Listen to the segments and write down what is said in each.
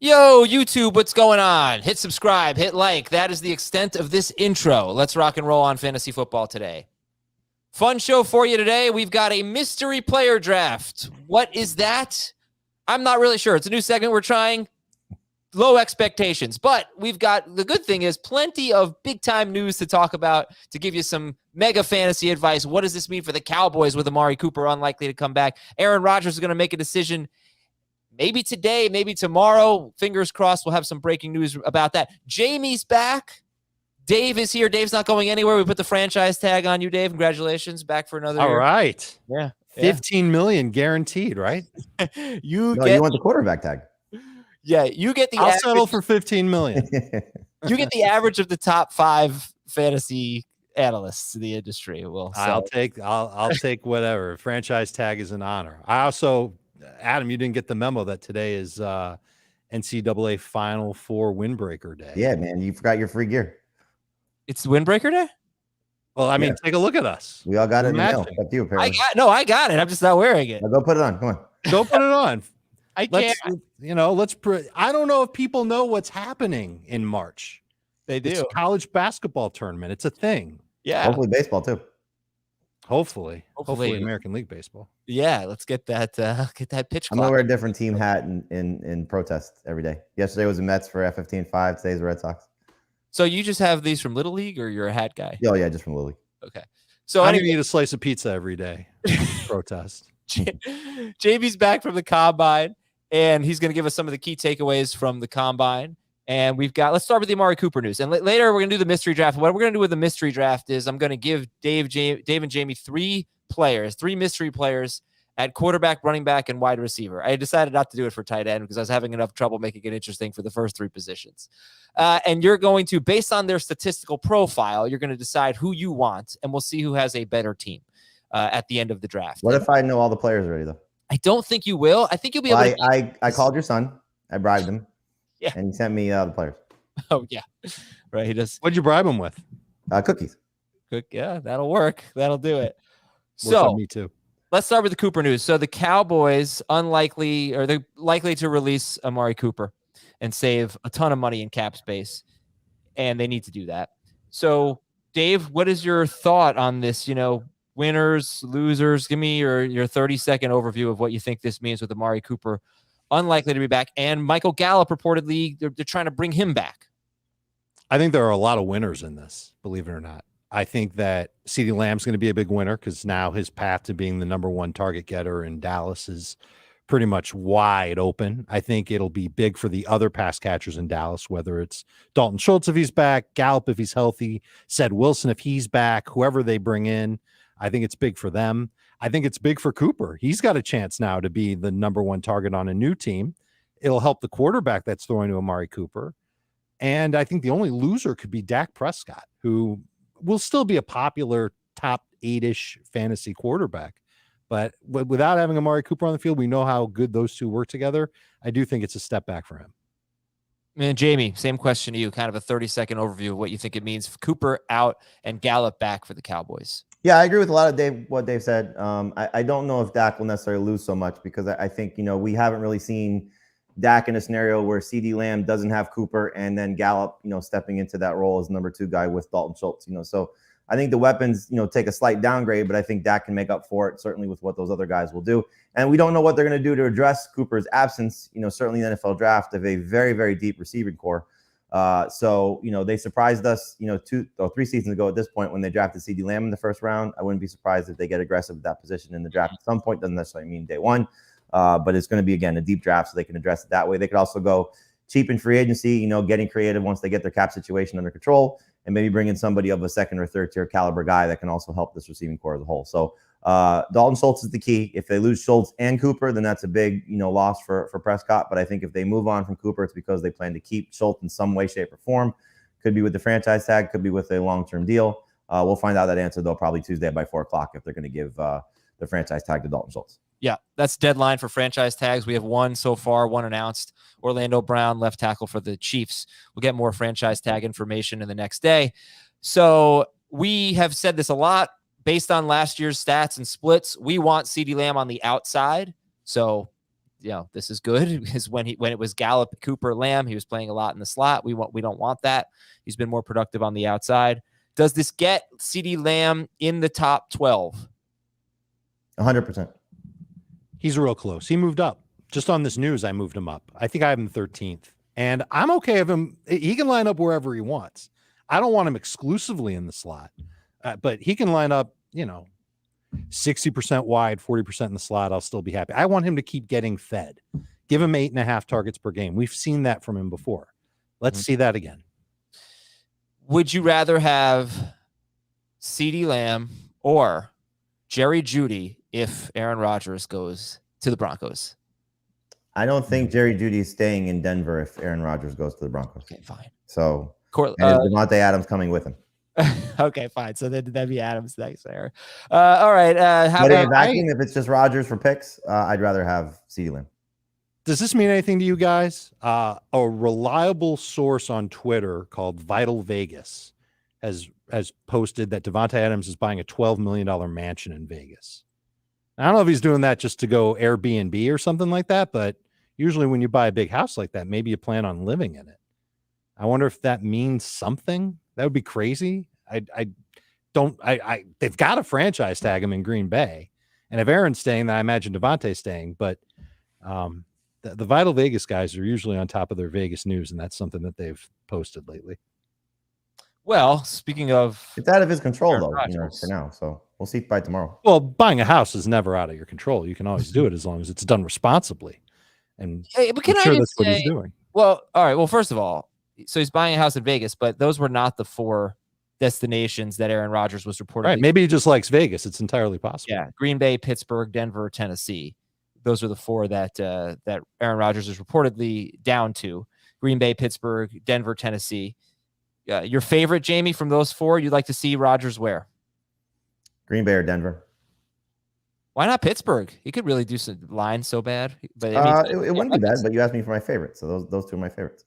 Yo, YouTube, what's going on? Hit subscribe, hit like. That is the extent of this intro. Let's rock and roll on fantasy football today. Fun show for you today. We've got a mystery player draft. What is that? I'm not really sure. It's a new segment we're trying. Low expectations, but we've got, the good thing is, plenty of big-time news to talk about to give you some mega fantasy advice. What does this mean for the Cowboys with Amari Cooper unlikely to come back? Aaron Rodgers is going to make a decision maybe today, maybe tomorrow. Fingers crossed we'll have some breaking news about that. Jamey's back. Dave is here. Dave's not going anywhere. We put the franchise tag on you, Dave. Congratulations. Back for another year. All right. Yeah. 15 million guaranteed, right? You want the quarterback tag. Yeah, you get the I'll average, settle for 15 million. You get the average of the top 5 fantasy analysts in the industry. I'll take whatever. Franchise tag is an honor. I also, Adam, you didn't get the memo that today is NCAA Final Four windbreaker day. Yeah, man, you forgot your free gear. It's windbreaker day? Well, I mean, take a look at us. We all got it in the mail. Except you, apparently. I got it. I'm just not wearing it. Now go put it on. Come on. Go put it on. I can't. I don't know if people know what's happening in March. They do. It's a college basketball tournament. It's a thing. Yeah. Hopefully baseball too. Hopefully American League Baseball. Yeah, let's get that pitch clock. I'm gonna wear a different team hat in protest every day. Yesterday was the Mets for F15-5. Today's the Red Sox. So you just have these from Little League, or you're a hat guy? Oh yeah, just from Little League. Okay. So I need to eat a slet's of pizza every day. Protest. Jamey's back from the combine, and he's going to give us some of the key takeaways from the combine. And let's start with the Amari Cooper news. And later we're going to do the mystery draft. What we're going to do with the mystery draft is I'm going to give Dave and Jamey three mystery players at quarterback, running back, and wide receiver. I decided not to do it for tight end because I was having enough trouble making it interesting for the first 3 positions. And you're going to, based on their statistical profile, you're going to decide who you want, and we'll see who has a better team at the end of the draft. What if I know all the players already, though? I don't think you will. I think you'll be able to. I called your son. I bribed him. Yeah. And he sent me the players. Oh, yeah. Right. He does. What'd you bribe him with? Cookies. Yeah, that'll work. That'll do it. So me too. Let's start with the Cooper news. So the Cowboys they're likely to release Amari Cooper and save a ton of money in cap space, and they need to do that. So, Dave, what is your thought on this? Winners, losers. Give me your 30-second overview of what you think this means with Amari Cooper unlikely to be back, and Michael Gallup reportedly they're trying to bring him back. I think there are a lot of winners in this, believe it or not. I think that CeeDee Lamb's going to be a big winner because now his path to being the number 1 target getter in Dallas is pretty much wide open. I think it'll be big for the other pass catchers in Dallas, whether it's Dalton Schultz if he's back, Gallup if he's healthy, Ced Wilson if he's back, whoever they bring in. I think it's big for them. I think it's big for Cooper. He's got a chance now to be the number 1 target on a new team. It'll help the quarterback that's throwing to Amari Cooper. And I think the only loser could be Dak Prescott, who will still be a popular top 8-ish fantasy quarterback. But without having Amari Cooper on the field, we know how good those two work together. I do think it's a step back for him. And Jamey, same question to you, kind of a 30-second overview of what you think it means for Cooper out and Gallup back for the Cowboys. Yeah, I agree with a lot of what Dave said. I don't know if Dak will necessarily lose so much because I think, we haven't really seen Dak in a scenario where CeeDee Lamb doesn't have Cooper and then Gallup, stepping into that role as number 2 guy with Dalton Schultz, So I think the weapons, take a slight downgrade, but I think Dak can make up for it, certainly with what those other guys will do. And we don't know what they're going to do to address Cooper's absence. Certainly the NFL draft of a very, very deep receiving core. So they surprised us, 2 or 3 seasons ago at this point when they drafted CeeDee Lamb in the first round. I wouldn't be surprised if they get aggressive at that position in the draft at some point. Doesn't necessarily mean day one, but it's going to be, again, a deep draft so they can address it that way. They could also go cheap in free agency, getting creative once they get their cap situation under control and maybe bring in somebody of a 2nd or 3rd tier caliber guy that can also help this receiving core as a whole. So Dalton Schultz is the key. If they lose Schultz and Cooper, then that's a big, loss for Prescott. But I think if they move on from Cooper, it's because they plan to keep Schultz in some way, shape, or form. Could be with the franchise tag, could be with a long-term deal. We'll find out that answer, though, probably Tuesday by 4 o'clock if they're going to give the franchise tag to Dalton Schultz. Yeah, that's deadline for franchise tags. We have one so far, one announced. Orlando Brown, left tackle for the Chiefs. We'll get more franchise tag information in the next day. So we have said this a lot. Based on last year's stats and splits, we want CeeDee Lamb on the outside. So this is good, because when it was Gallup, Cooper, Lamb, he was playing a lot in the slot. We don't want that. He's been more productive on the outside. Does this get CeeDee Lamb in the top 12? 100%. He's real close. He moved up. Just on this news, I moved him up. I think I have him 13th. And I'm okay with him. He can line up wherever he wants. I don't want him exclusively in the slot, but he can line up, 60% wide, 40% in the slot. I'll still be happy. I want him to keep getting fed. Give him 8.5 targets per game. We've seen that from him before. Let's see that again. Would you rather have CeeDee Lamb or Jerry Jeudy if Aaron Rodgers goes to the Broncos? I don't think Jerry Jeudy is staying in Denver if Aaron Rodgers goes to the Broncos. Okay, fine. So, and Devontae Adams coming with him. Okay, fine. So that'd be Adams next there. All right. How about if it's just Rodgers for picks, I'd rather have CeeDee Lamb. Does this mean anything to you guys? A reliable source on Twitter called Vital Vegas has posted that Devontae Adams is buying a $12 million mansion in Vegas. I don't know if he's doing that just to go Airbnb or something like that, but usually when you buy a big house like that, maybe you plan on living in it. I wonder if that means something. That would be crazy. They've got to franchise tag him in Green Bay. And if Aaron's staying, then I imagine Devontae's staying. But the Vital Vegas guys are usually on top of their Vegas news, and that's something that they've posted lately. Well, speaking of, it's out of his control, Aaron though, Rodgers. for now. So we'll see by tomorrow. Well, buying a house is never out of your control. You can always do it as long as it's done responsibly. And but can I'm sure I just that's what say, he's doing. Well, all right. Well, first of all, so he's buying a house in Vegas, but those were not the 4 destinations that Aaron Rodgers was reportedly. Right. Maybe he just likes Vegas. It's entirely possible. Yeah. Green Bay, Pittsburgh, Denver, Tennessee. Those are the 4 that Aaron Rodgers is reportedly down to. Green Bay, Pittsburgh, Denver, Tennessee. Your favorite, Jamey, from those 4, you'd like to see Rodgers where? Green Bay or Denver. Why not Pittsburgh? He could really do some lines so bad. But it wouldn't be bad, but you asked me for my favorites. So those 2 are my favorites.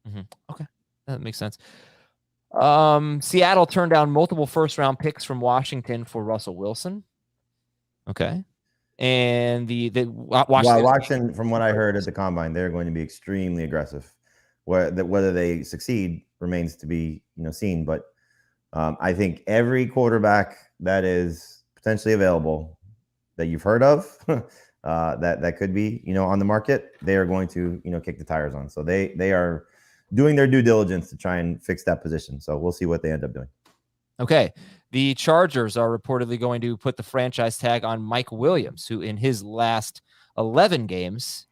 Mm-hmm. Okay. That makes sense. Seattle turned down multiple first-round picks from Washington for Russell Wilson. Okay. And the Washington, from what I heard at the combine, they're going to be extremely aggressive. Whether they succeed remains to be seen. But I think every quarterback that is potentially available that you've heard of that could be on the market, they are going to kick the tires on. So they are doing their due diligence to try and fix that position. So we'll see what they end up doing. Okay. The Chargers are reportedly going to put the franchise tag on Mike Williams, who in his last 11 games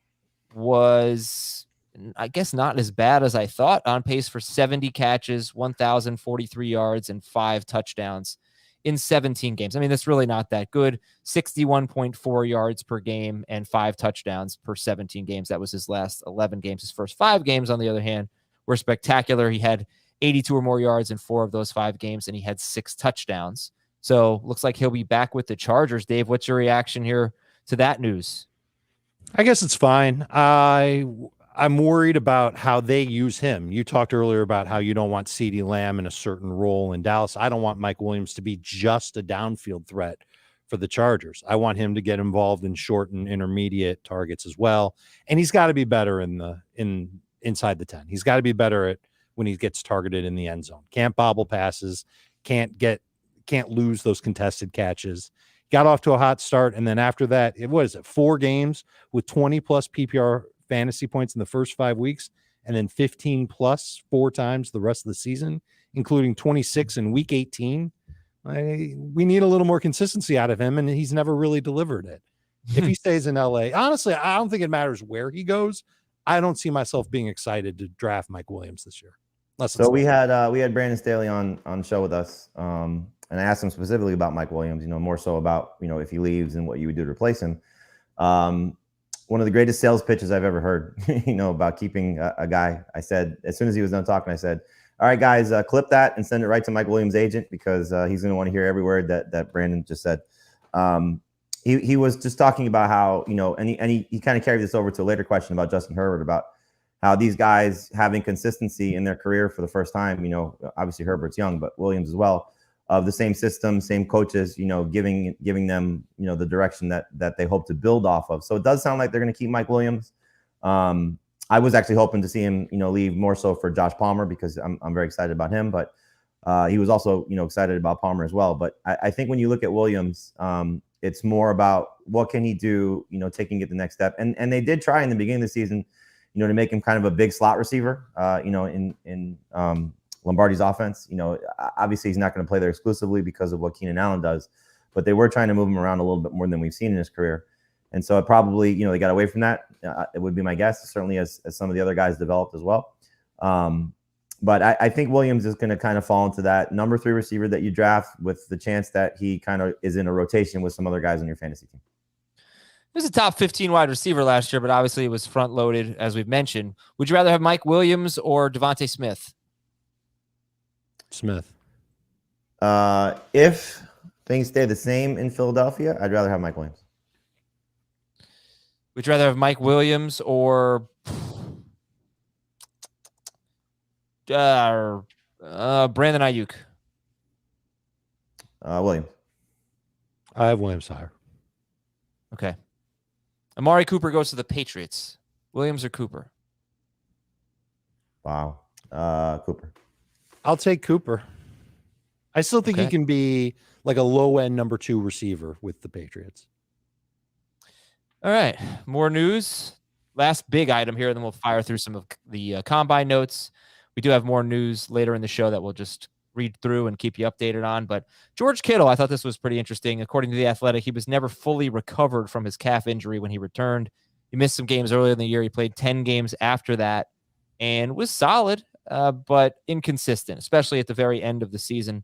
was, I guess, not as bad as I thought, on pace for 70 catches, 1,043 yards, and 5 touchdowns in 17 games. I mean, that's really not that good. 61.4 yards per game and 5 touchdowns per 17 games. That was his last 11 games. His first 5 games, on the other hand, were spectacular. He had 82 or more yards in 4 of those 5 games, and he had 6 touchdowns. So looks like he'll be back with the Chargers. Dave, what's your reaction here to that news? I guess it's fine. I'm worried about how they use him. You talked earlier about how you don't want CeeDee Lamb in a certain role in Dallas. I don't want Mike Williams to be just a downfield threat for the Chargers. I want him to get involved in short and intermediate targets as well. And he's got to be better inside the 10. He's got to be better at when he gets targeted in the end zone. Can't bobble passes, can't lose those contested catches. Got off to a hot start, and then after that, 4 games with 20 plus PPR fantasy points in the first 5 weeks, and then 15 plus 4 times the rest of the season, including 26 in week 18. We need a little more consistency out of him, and he's never really delivered it. If he stays in LA, honestly, I don't think it matters where he goes. I don't see myself being excited to draft Mike Williams this year. So we had Brandon Staley on show with us, and I asked him specifically about Mike Williams, more so about, if he leaves and what you would do to replace him. One of the greatest sales pitches I've ever heard, about keeping a guy. I said, as soon as he was done talking, I said, all right, guys, clip that and send it right to Mike Williams' agent, because he's going to want to hear every word that Brandon just said. He was just talking about how, and he kind of carried this over to a later question about Justin Herbert, about how these guys having consistency in their career for the first time, obviously Herbert's young, but Williams as well, of the same system, same coaches, you know, giving them, you know, the direction that they hope to build off of. So it does sound like they're going to keep Mike Williams. I was actually hoping to see him, you know, leave more so for Josh Palmer, because I'm very excited about him, but he was also, you know, excited about Palmer as well. But I think when you look at Williams, it's more about what can he do, you know, taking it the next step. And they did try in the beginning of the season, you know, to make him kind of a big slot receiver, you know, in Lombardi's offense. You know, obviously he's not going to play there exclusively because of what Keenan Allen does, but they were trying to move him around a little bit more than we've seen in his career. And so it probably, you know, they got away from that. It would be my guess, certainly as some of the other guys developed as well. But I think Williams is going to kind of fall into that number 3 receiver that you draft, with the chance that he kind of is in a rotation with some other guys on your fantasy team. He was a top 15 wide receiver last year, but obviously it was front loaded, as we've mentioned. Would you rather have Mike Williams or Devontae Smith? Smith. If things stay the same in Philadelphia, I'd rather have Mike Williams. Would you rather have Mike Williams or Brandon Ayuk? Williams. I have Williams higher. Okay. Amari Cooper goes to the Patriots. Williams or Cooper? Wow. Cooper. I'll take Cooper. I still think he can be like a low-end number 2 receiver with the Patriots. All right. More news. Last big item here, then we'll fire through some of the combine notes. We do have more news later in the show that we'll just read through and keep you updated on. But George Kittle, I thought this was pretty interesting. According to The Athletic, he was never fully recovered from his calf injury when he returned. He missed some games earlier in the year. He played 10 games after that and was solid, but inconsistent, especially at the very end of the season.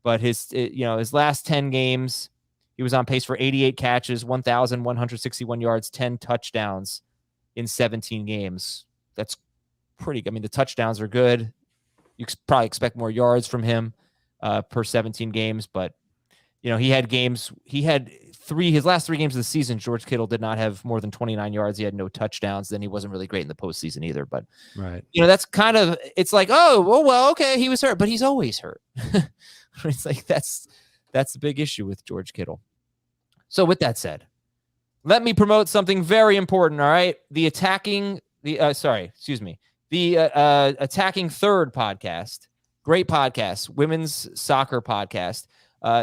But his last 10 games, he was on pace for 88 catches, 1,161 yards, 10 touchdowns in 17 games. That's pretty good. I mean, the touchdowns are good. You probably expect more yards from him per 17 games, but you know, his last 3 games of the season, George Kittle did not have more than 29 yards. He had no touchdowns. Then he wasn't really great in the postseason either. But right, you know, that's kind of, it's like, oh, well, okay, he was hurt, but he's always hurt. It's like that's the big issue with George Kittle. So with that said, let me promote something very important. All right, the Attacking Third podcast, great podcast, women's soccer podcast.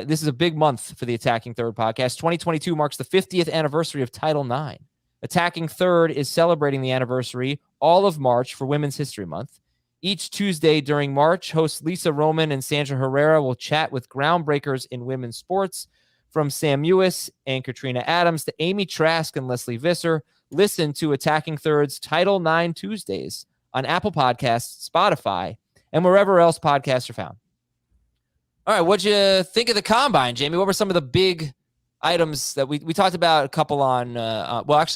This is a big month for the Attacking Third podcast. 2022 marks the 50th anniversary of Title IX. Attacking Third is celebrating the anniversary all of March for Women's History Month. Each Tuesday during March, hosts Lisa Roman and Sandra Herrera will chat with groundbreakers in women's sports, from Sam Mewis and Katrina Adams to Amy Trask and Leslie Visser. Listen to Attacking Third's Title IX Tuesdays on Apple Podcasts, Spotify, and wherever else podcasts are found. All right, what'd you think of the Combine, Jamey? What were some of the big items that we talked about? A couple on,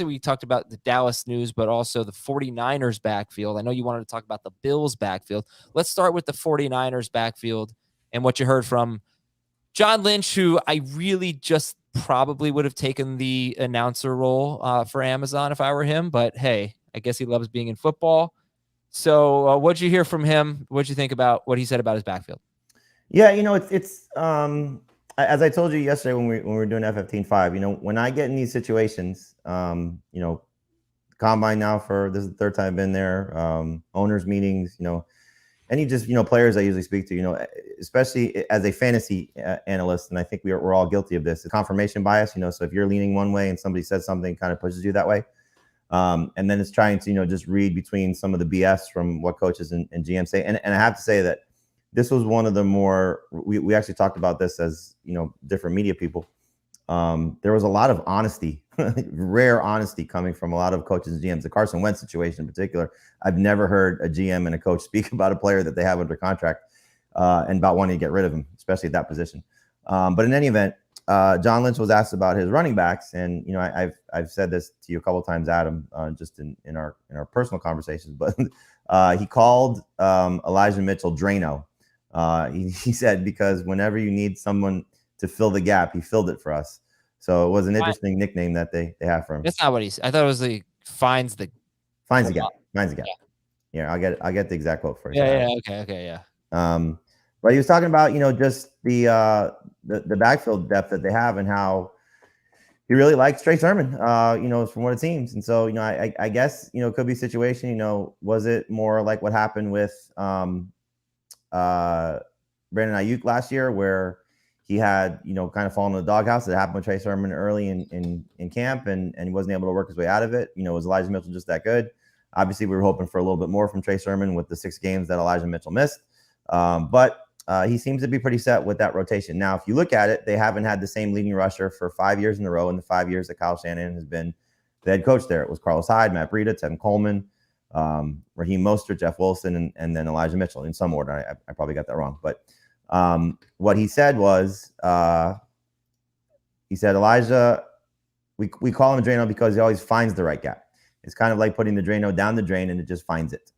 we talked about the Dallas news, but also the 49ers backfield. I know you wanted to talk about the Bills backfield. Let's start with the 49ers backfield and what you heard from John Lynch, who I really just probably would have taken the announcer role for Amazon if I were him. But hey, I guess he loves being in football. So what'd you hear from him? What'd you think about what he said about his backfield? Yeah, you know, it's as I told you yesterday when we were doing F-15.5, you know, when I get in these situations, you know, Combine now this is the 3rd time I've been there, owners meetings, you know, any just, you know, players I usually speak to, you know, especially as a fantasy analyst, and I think we're all guilty of this, confirmation bias, you know, so if you're leaning one way and somebody says something, kind of pushes you that way. And then it's trying to, you know, just read between some of the BS from what coaches and GM say. And I have to say that this was one of the more, we actually talked about this as, you know, different media people. There was a lot of honesty, rare honesty coming from a lot of coaches and GMs. The Carson Wentz situation in particular, I've never heard a GM and a coach speak about a player that they have under contract and about wanting to get rid of him, especially at that position. But in any event, John Lynch was asked about his running backs, and you know, I've said this to you a couple of times, Adam, just in our personal conversations. But he called Elijah Mitchell Drano. He said because whenever you need someone to fill the gap, he filled it for us. So it was an interesting nickname that they have for him. That's not what he said. I thought it was the finds the gap. Yeah, I'll get the exact quote for you. Yeah. Okay. Yeah. But he was talking about, just the backfield depth that they have and how he really likes Trey Sermon, from what it seems. And so, I guess, it could be a situation, was it more like what happened with Brandon Ayuk last year, where he had, kind of fallen in the doghouse. It happened with Trey Sermon early in camp, and he wasn't able to work his way out of it. Was Elijah Mitchell just that good? Obviously, we were hoping for a little bit more from Trey Sermon with the 6 games that Elijah Mitchell missed. But he seems to be pretty set with that rotation. Now, if you look at it, they haven't had the same leading rusher for 5 years in a row in the 5 years that Kyle Shanahan has been the head coach there. It was Carlos Hyde, Matt Breida, Tevin Coleman, Raheem Mostert, Jeff Wilson, and then Elijah Mitchell in some order. I probably got that wrong. But what he said was, he said, Elijah, we call him a Drano because he always finds the right gap. It's kind of like putting the Drano down the drain and it just finds it.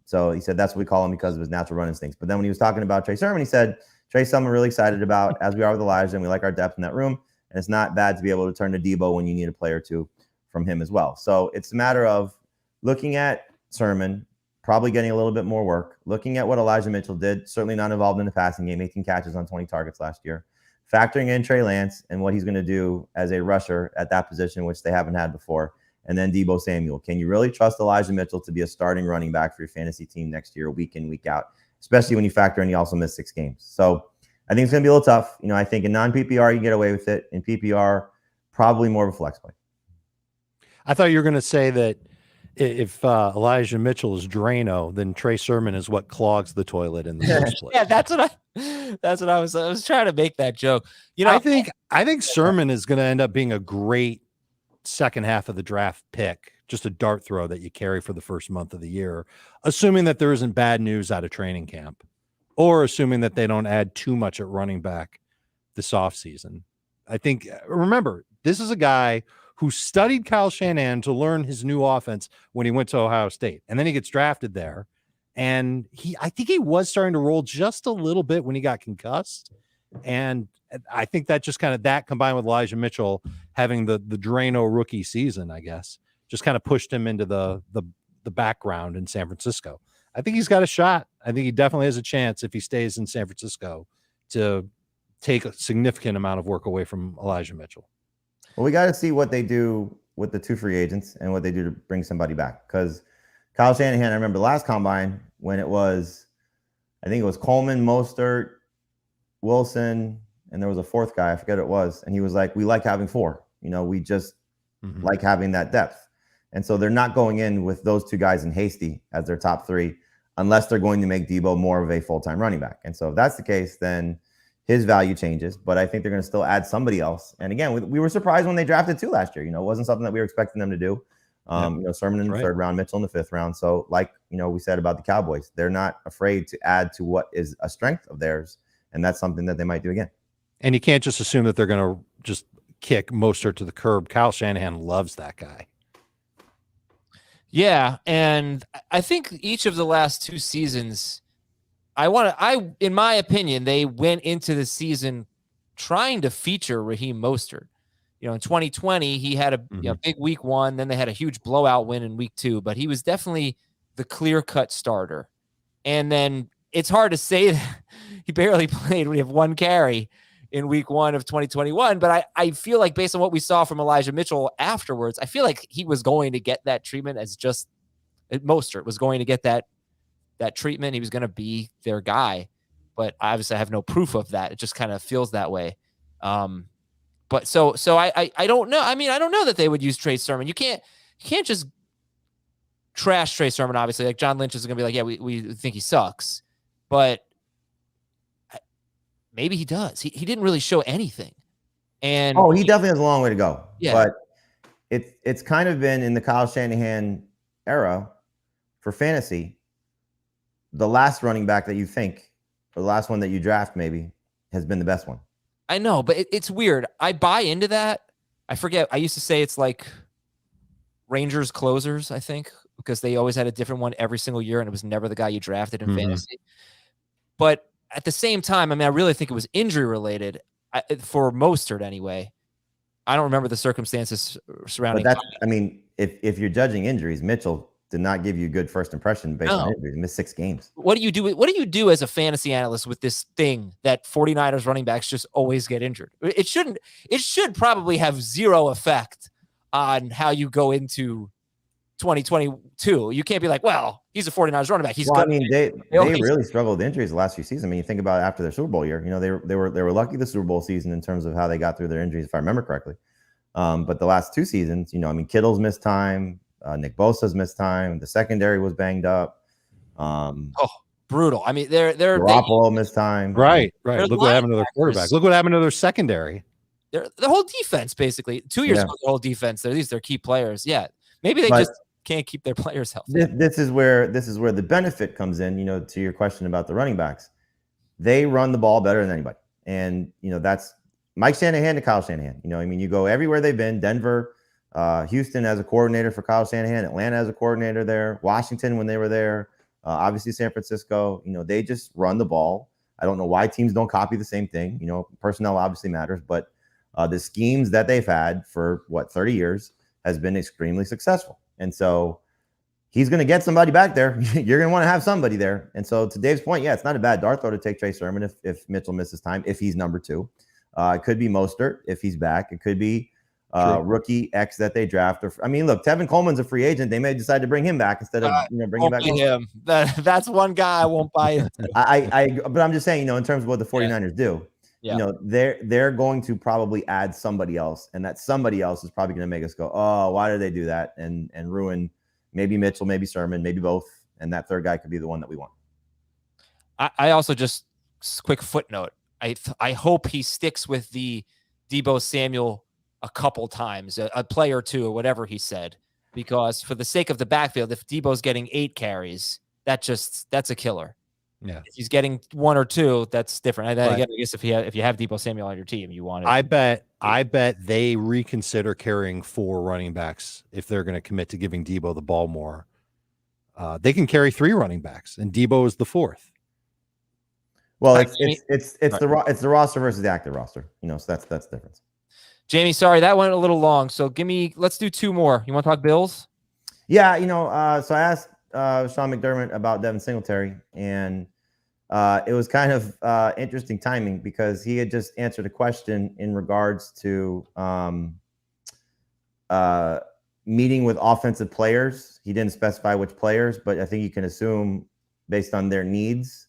So he said that's what we call him because of his natural run instincts. But then when he was talking about Trey Sermon, he said, Trey's someone we're really excited about, as we are with Elijah, and we like our depth in that room. And it's not bad to be able to turn to Debo when you need a play or two from him as well. So it's a matter of looking at Sermon, probably getting a little bit more work, looking at what Elijah Mitchell did, certainly not involved in the passing game, 18 catches on 20 targets last year, factoring in Trey Lance and what he's going to do as a rusher at that position, which they haven't had before. And then Deebo Samuel. Can you really trust Elijah Mitchell to be a starting running back for your fantasy team next year, week in, week out, especially when you factor in he also missed 6 games? So I think it's going to be a little tough. I think in non-PPR, you can get away with it. In PPR, probably more of a flex play. I thought you were going to say that if Elijah Mitchell is Drano, then Trey Sermon is what clogs the toilet in the first place. Yeah, that's what I was trying to make that joke. I think Sermon is going to end up being a great second half of the draft pick, just a dart throw that you carry for the first month of the year, assuming that there isn't bad news out of training camp, or assuming that they don't add too much at running back this offseason. I think, remember, this is a guy who studied Kyle Shanahan to learn his new offense when he went to Ohio State, and then he gets drafted there. And I think he was starting to roll just a little bit when he got concussed. And I think that just kind of that combined with Elijah Mitchell having the Drano rookie season, I guess, just kind of pushed him into the background in San Francisco. I think he's got a shot. I think he definitely has a chance if he stays in San Francisco to take a significant amount of work away from Elijah Mitchell. Well, we got to see what they do with the 2 free agents and what they do to bring somebody back. Because Kyle Shanahan, I remember the last combine when it was, I think it was Coleman, Mostert, Wilson, and there was a 4th guy, I forget what it was. And he was like, we like having 4. We just like having that depth. And so they're not going in with those 2 guys in hasty as their top 3, unless they're going to make Debo more of a full-time running back. And so if that's the case, then his value changes. But I think they're going to still add somebody else. And again, we were surprised when they drafted 2 last year. It wasn't something that we were expecting them to do. Sermon in the 3rd round, Mitchell in the 5th round. So like, we said about the Cowboys, they're not afraid to add to what is a strength of theirs. And that's something that they might do again. And you can't just assume that they're going to just kick Mostert to the curb. Kyle Shanahan loves that guy. Yeah, and I think each of the last 2 seasons, in my opinion, they went into the season trying to feature Raheem Mostert. In 2020, he had a big week 1, then they had a huge blowout win in week 2, but he was definitely the clear-cut starter. And then it's hard to say that he barely played when you have 1 carry in week 1 of 2021. But I feel like based on what we saw from Elijah Mitchell afterwards, I feel like he was going to get that treatment as just Mostert was going to get that treatment. He was going to be their guy. But obviously I have no proof of that. It just kind of feels that way. But so I don't know. I mean, I don't know that they would use Trey Sermon. You can't just trash Trey Sermon, obviously. Like John Lynch is going to be like, yeah, we think he sucks. But maybe he does. He didn't really show anything. And he definitely has a long way to go. Yeah. But it's kind of been in the Kyle Shanahan era for fantasy. The last running back that you think, or the last one that you draft maybe, has been the best one. I know, but it's weird. I buy into that. I forget. I used to say it's like Rangers closers, I think, because they always had a different one every single year, and it was never the guy you drafted in fantasy. But at the same time, I mean, I really think it was injury related for Mostert anyway. I don't remember the circumstances surrounding. But I mean, if you're judging injuries, Mitchell did not give you a good first impression based on injuries. He missed 6 games. What do you do? What do you do as a fantasy analyst with this thing that 49ers running backs just always get injured? It should probably have zero effect on how you go into 2022. You can't be like, well, he's a 49ers running back. He's good. I mean, they really struggled with injuries the last few seasons. I mean, you think about it after their Super Bowl year, they were lucky the Super Bowl season in terms of how they got through their injuries, if I remember correctly. But the last 2 seasons, I mean, Kittle's missed time. Nick Bosa's missed time. The secondary was banged up. Brutal. I mean, they're Garoppolo missed time. Right. Look what happened to their quarterback. Look what happened to their secondary. The whole defense, basically. 2 years ago, the whole defense. These are key players. Yeah, maybe they just can't keep their players healthy. This is where the benefit comes in. To your question about the running backs, they run the ball better than anybody, and that's Mike Shanahan to Kyle Shanahan. I mean, you go everywhere they've been. Denver. Houston as a coordinator for Kyle Shanahan, Atlanta as a coordinator there, Washington when they were there, obviously San Francisco, they just run the ball. I don't know why teams don't copy the same thing. Personnel obviously matters, but the schemes that they've had for 30 years has been extremely successful. And so he's going to get somebody back there. You're going to want to have somebody there. And so to Dave's point, it's not a bad dart throw to take Trey Sermon if Mitchell misses time, if he's number 2. It could be Mostert if he's back. It could be rookie X that they draft. Or I mean, look, Tevin Coleman's a free agent. They may decide to bring him back instead of bringing back him. That's one guy I won't buy into. But I'm just saying, in terms of what the 49ers do, they're going to probably add somebody else, and that somebody else is probably going to make us go, oh, why did they do that? And ruin maybe Mitchell, maybe Sermon, maybe both, and that third guy could be the one that we want. I also just quick footnote. I hope he sticks with the Deebo Samuel a couple times, a play or two, or whatever he said, because for the sake of the backfield, if Deebo's getting 8 carries, that's a killer. Yeah. If he's getting 1 or 2, that's different. I guess if you have Deebo Samuel on your team, you want it. I bet they reconsider carrying 4 running backs if they're going to commit to giving Deebo the ball more. They can carry 3 running backs, and Deebo is the 4th. Well, it's the roster versus the active roster, so that's the difference. Jamey, sorry, that went a little long. So let's do 2 more. You want to talk Bills? Yeah, so I asked Sean McDermott about Devin Singletary, and it was kind of interesting timing because he had just answered a question in regards to meeting with offensive players. He didn't specify which players, but I think you can assume based on their needs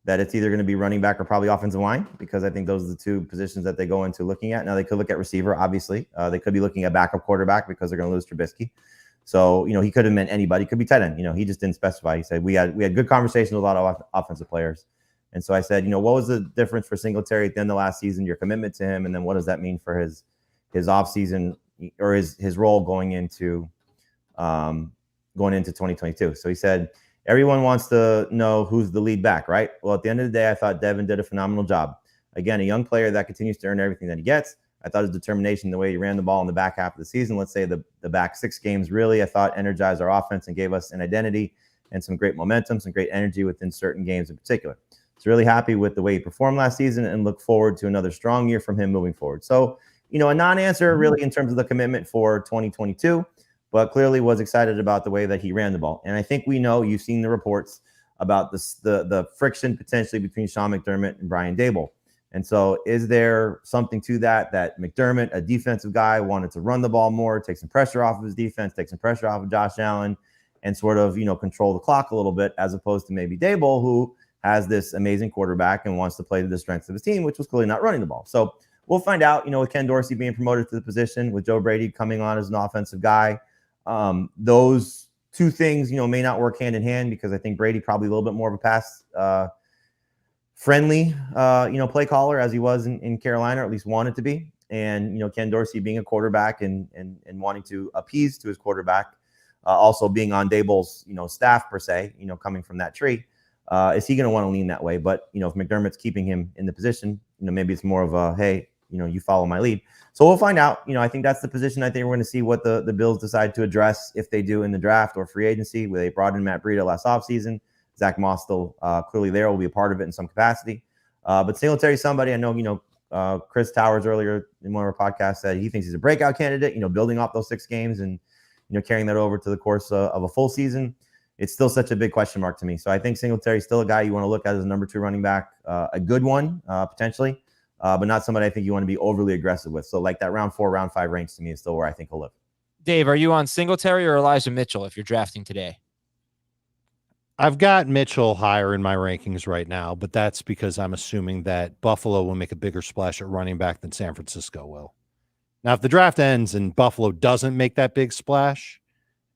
that it's either going to be running back or probably offensive line, because I think those are the 2 positions that they go into looking at. Now, they could look at receiver, obviously. They could be looking at backup quarterback because they're going to lose Trubisky. So, he could have meant anybody. Could be tight end. He just didn't specify. He said, we had good conversations with a lot of offensive players. And so I said, what was the difference for Singletary at the end of last season, your commitment to him, and then what does that mean for his offseason or his role going into 2022? So he said, everyone wants to know who's the lead back, right? Well, at the end of the day, I thought Devin did a phenomenal job. Again, a young player that continues to earn everything that he gets. I thought his determination, the way he ran the ball in the back half of the season, let's say the back 6 games, really, I thought energized our offense and gave us an identity and some great momentum, some great energy within certain games in particular. So really happy with the way he performed last season and look forward to another strong year from him moving forward. So, a non-answer really in terms of the commitment for 2022. But clearly was excited about the way that he ran the ball. And I think you've seen the reports about the friction potentially between Sean McDermott and Brian Daboll. And so is there something to that McDermott, a defensive guy, wanted to run the ball more, take some pressure off of his defense, take some pressure off of Josh Allen, and sort of, control the clock a little bit, as opposed to maybe Daboll, who has this amazing quarterback and wants to play to the strengths of his team, which was clearly not running the ball. So we'll find out, with Ken Dorsey being promoted to the position, with Joe Brady coming on as an offensive guy. Those 2 things, may not work hand in hand, because I think Brady probably a little bit more of a pass friendly, play caller as he was in Carolina, or at least wanted to be. And, Ken Dorsey being a quarterback and wanting to appease to his quarterback, also being on Daboll's, staff per se, coming from that tree, is he going to want to lean that way? But, if McDermott's keeping him in the position, maybe it's more of a, hey, you follow my lead. So we'll find out. I think that's the position. I think we're going to see what the Bills decide to address, if they do, in the draft or free agency, where they brought in Matt Breida last offseason. Zach Moss still clearly there, will be a part of it in some capacity. But Singletary, somebody I know, Chris Towers earlier in one of our podcasts said he thinks he's a breakout candidate, building off those 6 games. And, carrying that over to the course of a full season, it's still such a big question mark to me. So I think Singletary is still a guy you want to look at as a number 2 running back, a good one potentially, but not somebody I think you want to be overly aggressive with. So like that round 4, round 5 range to me is still where I think he'll live. Dave, are you on Singletary or Elijah Mitchell if you're drafting today? I've got Mitchell higher in my rankings right now, but that's because I'm assuming that Buffalo will make a bigger splash at running back than San Francisco will. Now, if the draft ends and Buffalo doesn't make that big splash,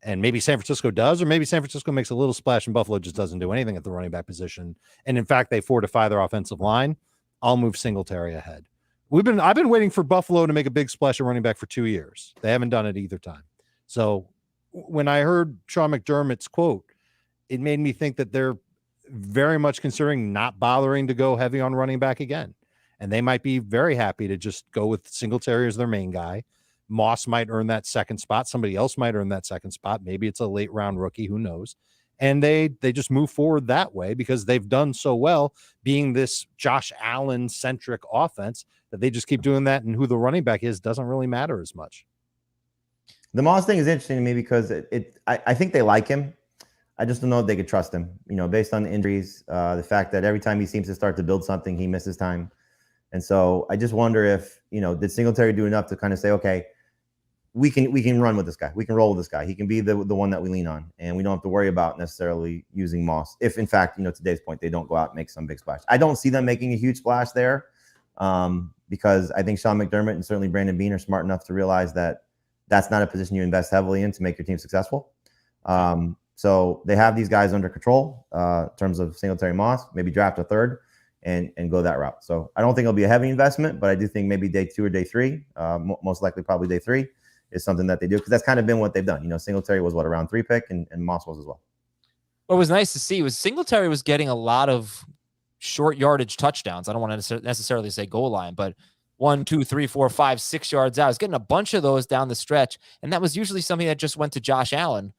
and maybe San Francisco does, or maybe San Francisco makes a little splash and Buffalo just doesn't do anything at the running back position, and in fact, they fortify their offensive line, I'll move Singletary ahead. I've been waiting for Buffalo to make a big splash at running back for 2 years. They haven't done it either time. So when I heard Sean McDermott's quote, it made me think that they're very much considering not bothering to go heavy on running back again. And they might be very happy to just go with Singletary as their main guy. Moss might earn that second spot. Somebody else might earn that second spot. Maybe it's a late round rookie, who knows? And they just move forward that way because they've done so well being this Josh Allen centric offense that they just keep doing that. And who the running back is doesn't really matter as much. The Moss thing is interesting to me because I think they like him. I just don't know if they could trust him, based on the injuries, the fact that every time he seems to start to build something, he misses time. And so I just wonder if, did Singletary do enough to kind of say, okay, we can run with this guy. We can roll with this guy. He can be the one that we lean on, and we don't have to worry about necessarily using Moss. If in fact, to Dave's point, they don't go out and make some big splash. I don't see them making a huge splash there because I think Sean McDermott and certainly Brandon Beane are smart enough to realize that that's not a position you invest heavily in to make your team successful. So they have these guys under control in terms of Singletary, Moss, maybe draft a third and go that route. So I don't think it'll be a heavy investment, but I do think maybe day 2 or day 3, most likely probably day 3 is something that they do because that's kind of been what they've done. Singletary was a round 3 pick and Moss was as well. What was nice to see was Singletary was getting a lot of short yardage touchdowns. I don't want to necessarily say goal line, but 1, 2, 3, 4, 5, 6 yards out. I was getting a bunch of those down the stretch. And that was usually something that just went to Josh Allen.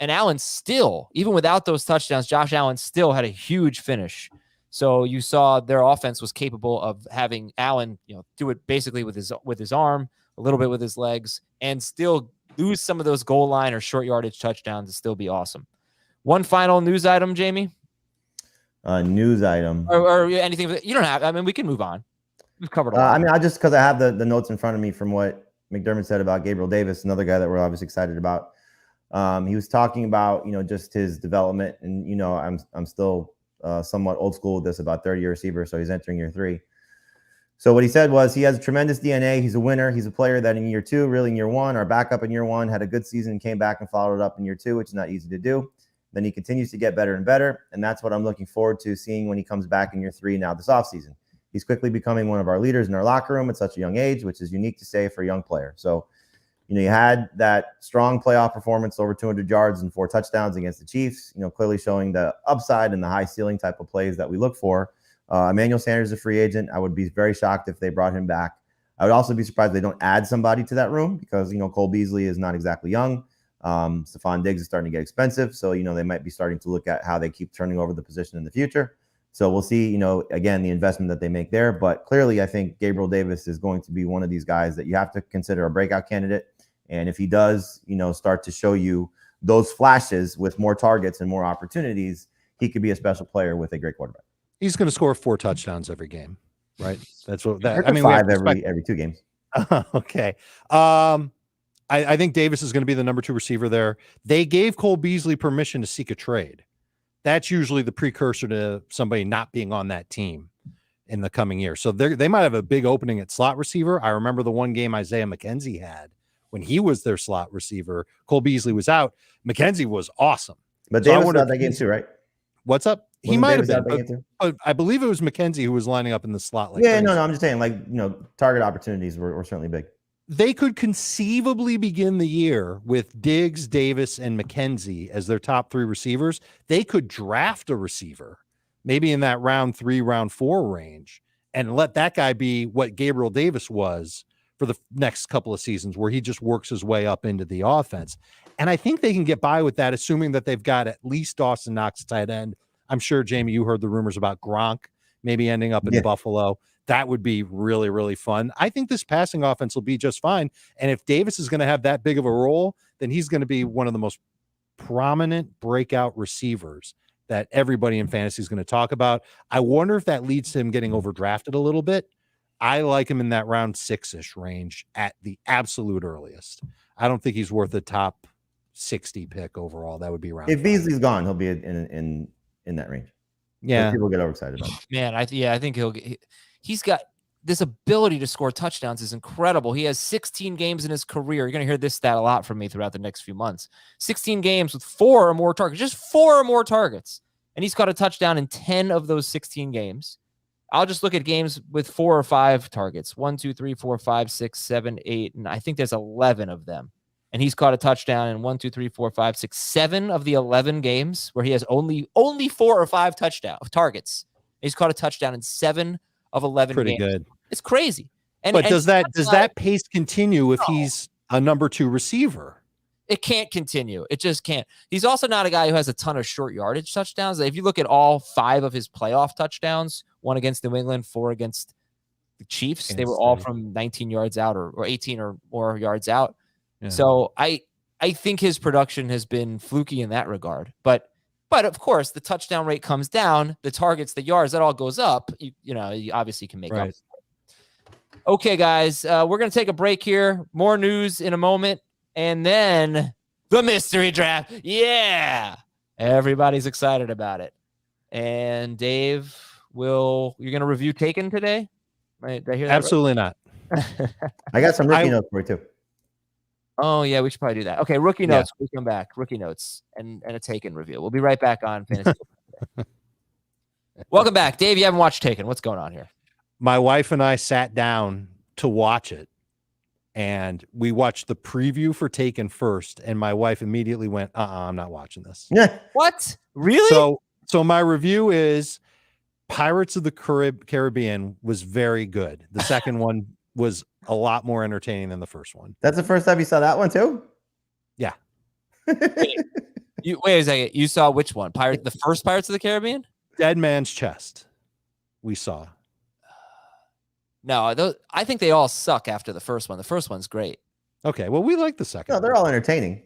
And Allen still, even without those touchdowns, Josh Allen still had a huge finish. So you saw their offense was capable of having Allen, do it basically with his arm, a little bit with his legs, and still lose some of those goal line or short yardage touchdowns and still be awesome. One final news item, Jamey? News item. Or anything. You don't have, we can move on. We've covered a lot. I just because I have the notes in front of me from what McDermott said about Gabriel Davis, another guy that we're obviously excited about. He was talking about, just his development and, I'm still somewhat old school with this about 30-year receiver. So he's entering year 3. So what he said was he has a tremendous DNA. He's a winner. He's a player that in year 2, really in year 1, our backup in year 1 had a good season and came back and followed it up in year 2, which is not easy to do. Then he continues to get better and better. And that's what I'm looking forward to seeing when he comes back in year 3 now this offseason. He's quickly becoming one of our leaders in our locker room at such a young age, which is unique to say for a young player. So, you had that strong playoff performance, over 200 yards and 4 touchdowns against the Chiefs, clearly showing the upside and the high ceiling type of plays that we look for. Emmanuel Sanders is a free agent. I would be very shocked if they brought him back. I would also be surprised if they don't add somebody to that room because, Cole Beasley is not exactly young. Stephon Diggs is starting to get expensive. So, they might be starting to look at how they keep turning over the position in the future. So we'll see, again, the investment that they make there. But clearly, I think Gabriel Davis is going to be one of these guys that you have to consider a breakout candidate. And if he does, start to show you those flashes with more targets and more opportunities, he could be a special player with a great quarterback. He's going to score 4 touchdowns every game, right? That's what that. 5 every 2 games. Okay. I think Davis is going to be the number 2 receiver there. They gave Cole Beasley permission to seek a trade. That's usually the precursor to somebody not being on that team in the coming year. So they might have a big opening at slot receiver. I remember the one game Isaiah McKenzie had when he was their slot receiver. Cole Beasley was out. McKenzie was awesome. But Davis was out that game too, right? What's up? He Wasn't might Davis have been. But I believe it was McKenzie who was lining up in the slot. I'm just saying, target opportunities were certainly big. They could conceivably begin the year with Diggs, Davis, and McKenzie as their top 3 receivers. They could draft a receiver, maybe in that round 3, round 4 range, and let that guy be what Gabriel Davis was for the next couple of seasons, where he just works his way up into the offense. And I think they can get by with that, assuming that they've got at least Dawson Knox tight end. I'm sure, Jamey, you heard the rumors about Gronk maybe ending up in Buffalo. That would be really, really fun. I think this passing offense will be just fine. And if Davis is going to have that big of a role, then he's going to be one of the most prominent breakout receivers that everybody in fantasy is going to talk about. I wonder if that leads to him getting overdrafted a little bit. I like him in that round 6-ish range at the absolute earliest. I don't think he's worth a top 60 pick overall. That would be around. If Beasley's gone, he'll be in that range. Yeah, people get overexcited about it. Man, I think he's got this ability to score touchdowns is incredible. He has 16 games in his career. You're going to hear this stat a lot from me throughout the next few months. 16 games with 4 or more targets, just 4 or more targets. And he's caught a touchdown in 10 of those 16 games. I'll just look at games with 4 or 5 targets. 1, 2, 3, 4, 5, 6, 7, 8. And I think there's 11 of them. And he's caught a touchdown in 1, 2, 3, 4, 5, 6, 7 of the 11 games where he has only 4 or 5 targets. He's caught a touchdown in 7 of 11 pretty games. good. It's crazy. But does that pace continue if he's a number 2 receiver? It can't continue. It just can't. He's also not a guy who has a ton of short yardage touchdowns. If you look at all 5 of his playoff touchdowns, 1 against New England, 4 against the Chiefs, they were all from 19 yards out or 18 or more yards out. Yeah. So I think his production has been fluky in that regard. But of course, the touchdown rate comes down, the targets, the yards, that all goes up. You obviously can make up. Okay, guys, we're going to take a break here. More news in a moment. And then the mystery draft. Yeah. Everybody's excited about it. And Dave, you're going to review Taken today? Right? Did I hear that? Absolutely not. I got some rookie notes for you too. Oh, yeah, we should probably do that. Okay, rookie notes. We come back. Rookie notes and a Taken review. We'll be right back on Fantasy. Welcome back. Dave, you haven't watched Taken. What's going on here? My wife and I sat down to watch it, and we watched the preview for Taken first, and my wife immediately went, I'm not watching this. Yeah. What? Really? So my review is Pirates of the Caribbean was very good. The second one was a lot more entertaining than the first one. That's the first time you saw that one too? Yeah. Wait a second. You saw which one? The first Pirates of the Caribbean? Dead Man's Chest. We saw. No, I think they all suck after the first one. The first one's great. Okay, well, we like the second. No, they're all entertaining.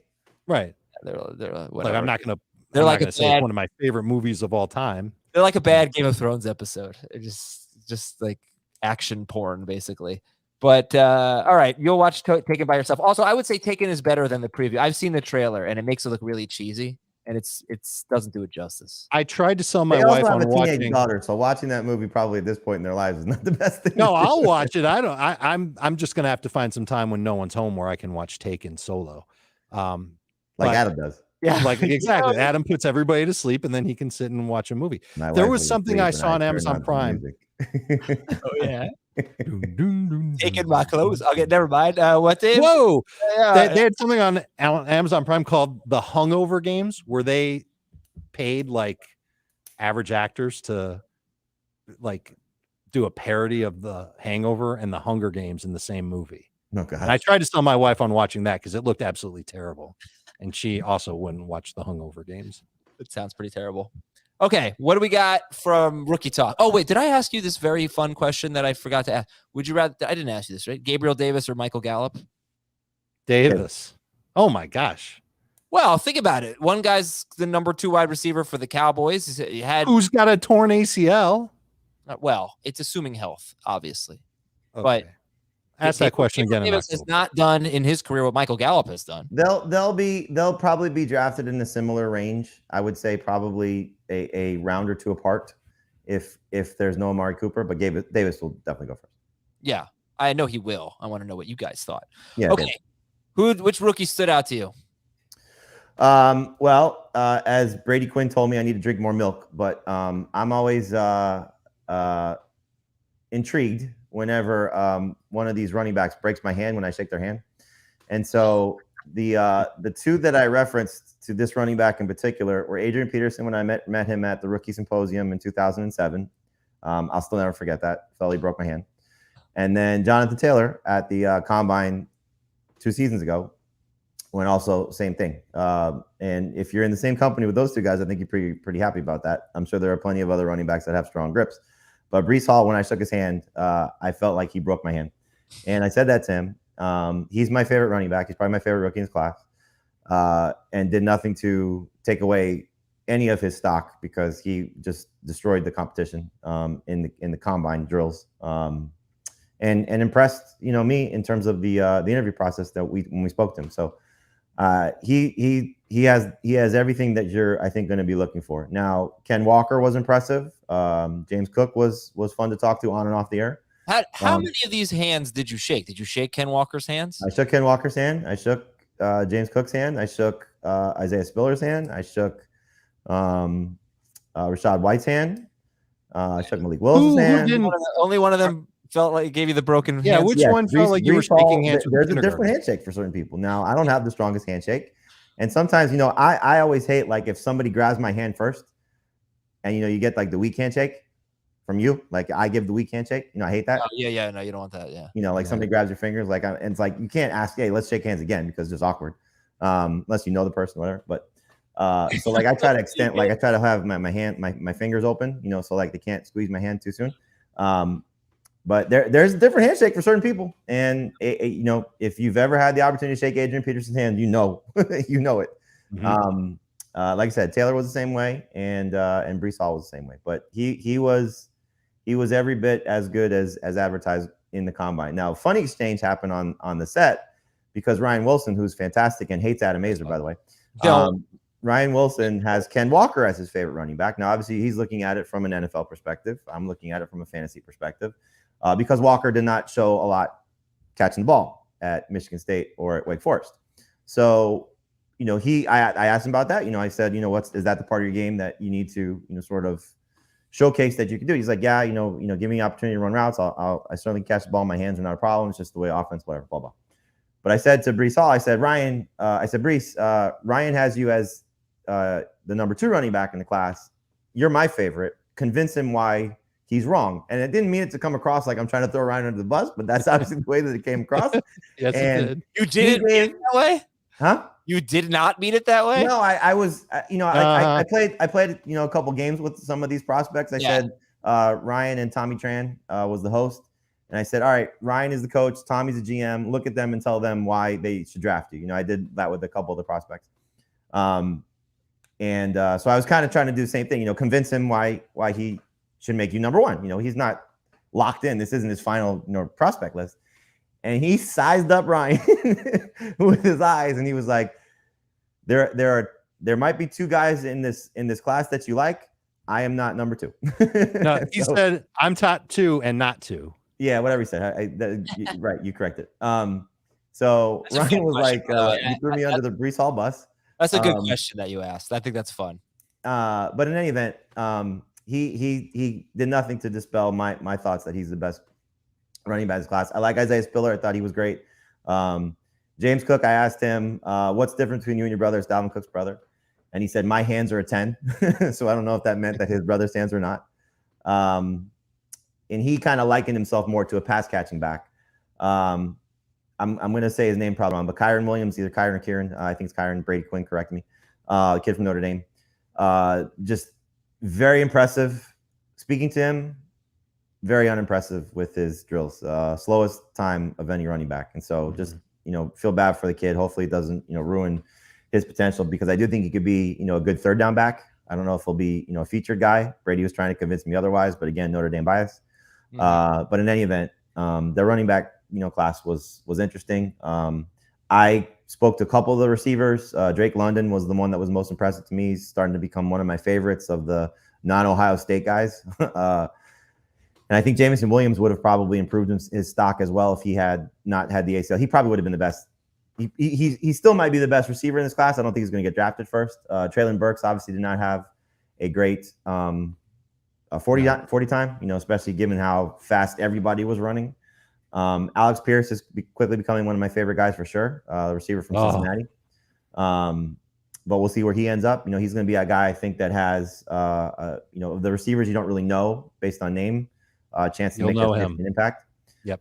Right. They're whatever. Like, I'm not going to say it's one of my favorite movies of all time. They're like a bad Game of Thrones episode. It's just like action porn, basically. But all right, you'll watch Taken by yourself. Also, I would say Taken is better than the preview. I've seen the trailer, and it makes it look really cheesy, and it doesn't do it justice. I tried to sell my wife on watching. Teenage daughter, so watching that movie probably at this point in their lives is not the best thing. No, I'll watch it. I'm just gonna have to find some time when no one's home where I can watch Taken solo, like Adam does. Yeah, like exactly. Adam puts everybody to sleep, and then he can sit and watch a movie. There was something I saw on Amazon Prime. Oh yeah. Taking my clothes. Okay, never mind. What, Dave? Whoa! They had something on Amazon Prime called The Hungover Games, where they paid like average actors to like do a parody of The Hangover and The Hunger Games in the same movie. Oh, God. And I tried to sell my wife on watching that because it looked absolutely terrible, and she also wouldn't watch The Hungover Games. It sounds pretty terrible. Okay, what do we got from Rookie Talk? Oh, wait, did I ask you this very fun question that I forgot to ask? Would you rather, I didn't ask you this, right? Gabriel Davis or Michael Gallup? Davis. Oh, my gosh. Well, think about it. One guy's the number 2 wide receiver for the Cowboys. Who's got a torn ACL? Well, it's assuming health, obviously. Okay. But ask that question again. Davis has not done in his career what Michael Gallup has done. They'll probably be drafted in a similar range. I would say probably a round or 2 apart if there's no Amari Cooper, but Davis will definitely go first. Yeah, I know he will. I want to know what you guys thought. Yeah. Okay. Which rookie stood out to you? Well, as Brady Quinn told me, I need to drink more milk, but I'm always intrigued whenever one of these running backs breaks my hand when I shake their hand. And so the 2 that I referenced to this running back in particular were Adrian Peterson when I met him at the Rookie Symposium in 2007. I'll still never forget that. Felt he broke my hand. And then Jonathan Taylor at the Combine 2 seasons ago, when also same thing. And if you're in the same company with those 2 guys, I think you're pretty happy about that. I'm sure there are plenty of other running backs that have strong grips. But Breece Hall, when I shook his hand, I felt like he broke my hand. And I said that to him. He's my favorite running back. He's probably my favorite rookie in his class. And did nothing to take away any of his stock because he just destroyed the competition in the combine drills. And impressed, me in terms of the interview process when we spoke to him. So he has everything that you're, I think, going to be looking for. Now, Ken Walker was impressive. James Cook was fun to talk to on and off the air. How many of these hands did you shake? Did you shake Ken Walker's hands? I shook Ken Walker's hand. I shook James Cook's hand. I shook Isaiah Spiller's hand. I shook Rashad White's hand. I shook Malik Willis' hand. Only one of them felt like it gave you the broken Yeah, hands. which one felt like you were shaking hands with? There's a different handshake for certain people. Now, I don't have the strongest handshake. And sometimes, I always hate, like, if somebody grabs my hand first and, you get, like, the weak handshake from you. Like, I give the weak handshake. I hate that. Oh, yeah. No, you don't want that. Yeah. Like somebody grabs your fingers. Like, and it's like, you can't ask, hey, let's shake hands again because it's just awkward. Unless you know the person, whatever. But so, like, I try to extend, like, I try to have my hand, my fingers open, so, like, they can't squeeze my hand too soon. But there's a different handshake for certain people. And, if you've ever had the opportunity to shake Adrian Peterson's hand, you know it. Mm-hmm. Like I said, Taylor was the same way, and Breece Hall was the same way. But he was every bit as good as advertised in the combine. Now, funny exchange happened on the set because Ryan Wilson, who's fantastic and hates Adam Azer, by the way. Ryan Wilson has Ken Walker as his favorite running back. Now, obviously, he's looking at it from an NFL perspective. I'm looking at it from a fantasy perspective. Because Walker did not show a lot catching the ball at Michigan State or at Wake Forest. So, I asked him about that. I said, is that the part of your game that you need to, sort of showcase that you can do? He's like, yeah, give me an opportunity to run routes. I certainly catch the ball. My hands are not a problem. It's just the way offense, whatever, blah, blah. But I said to Breece Hall, I said, Breece, Ryan has you as the number 2 running back in the class. You're my favorite. Convince him why he's wrong. And it didn't mean it to come across like I'm trying to throw Ryan under the bus, but that's obviously the way that it came across. Yes, and it did. You didn't mean it that way? Huh? You did not mean it that way? No, I was, I played, a couple games with some of these prospects. I said Ryan and Tommy Tran was the host. And I said, all right, Ryan is the coach. Tommy's the GM. Look at them and tell them why they should draft you. I did that with a couple of the prospects. So I was kind of trying to do the same thing, convince him why he should make you number 1. He's not locked in. This isn't his final, prospect list. And he sized up Ryan with his eyes, and he was like, "There might be 2 guys in this class that you like. I am not number 2." No, he said, "I'm top 2 and not 2." Yeah, whatever he said. Right, you corrected. So that's Ryan was like, "You threw me under the Breece Hall bus." That's a good question that you asked. I think that's fun. But in any event, he did nothing to dispel my thoughts that he's the best running back in his class. I like Isaiah Spiller. I thought he was great. James Cook, I asked him, what's the difference between you and your brother? It's Dalvin Cook's brother. And he said, my hands are a 10. So I don't know if that meant that his brother's hands were not. And he kind of likened himself more to a pass catching back. I'm going to say his name probably wrong, but Kyron Williams, either Kyron or Kieran. I think it's Kyron. Brady Quinn, correct me. Kid from Notre Dame. Just very impressive. Speaking to him, very unimpressive with his drills. Slowest time of any running back. And so just, feel bad for the kid. Hopefully it doesn't, ruin his potential, because I do think he could be, a good 3rd down back. I don't know if he'll be, a featured guy. Brady was trying to convince me otherwise, but again, Notre Dame bias. But in any event, the running back, class was interesting. I spoke to a couple of the receivers. Drake London was the one that was most impressive to me. He's starting to become one of my favorites of the non-Ohio State guys. And I think Jameson Williams would have probably improved his stock as well if he had not had the ACL. He probably would have been the best. He still might be the best receiver in this class. I don't think he's going to get drafted first. Traylon Burks obviously did not have a great 40 time, especially given how fast everybody was running. Alex Pierce is quickly becoming one of my favorite guys for sure. The receiver from Cincinnati. But we'll see where he ends up. He's going to be a guy I think that has, the receivers you don't really know based on name, chance to make an impact. Yep.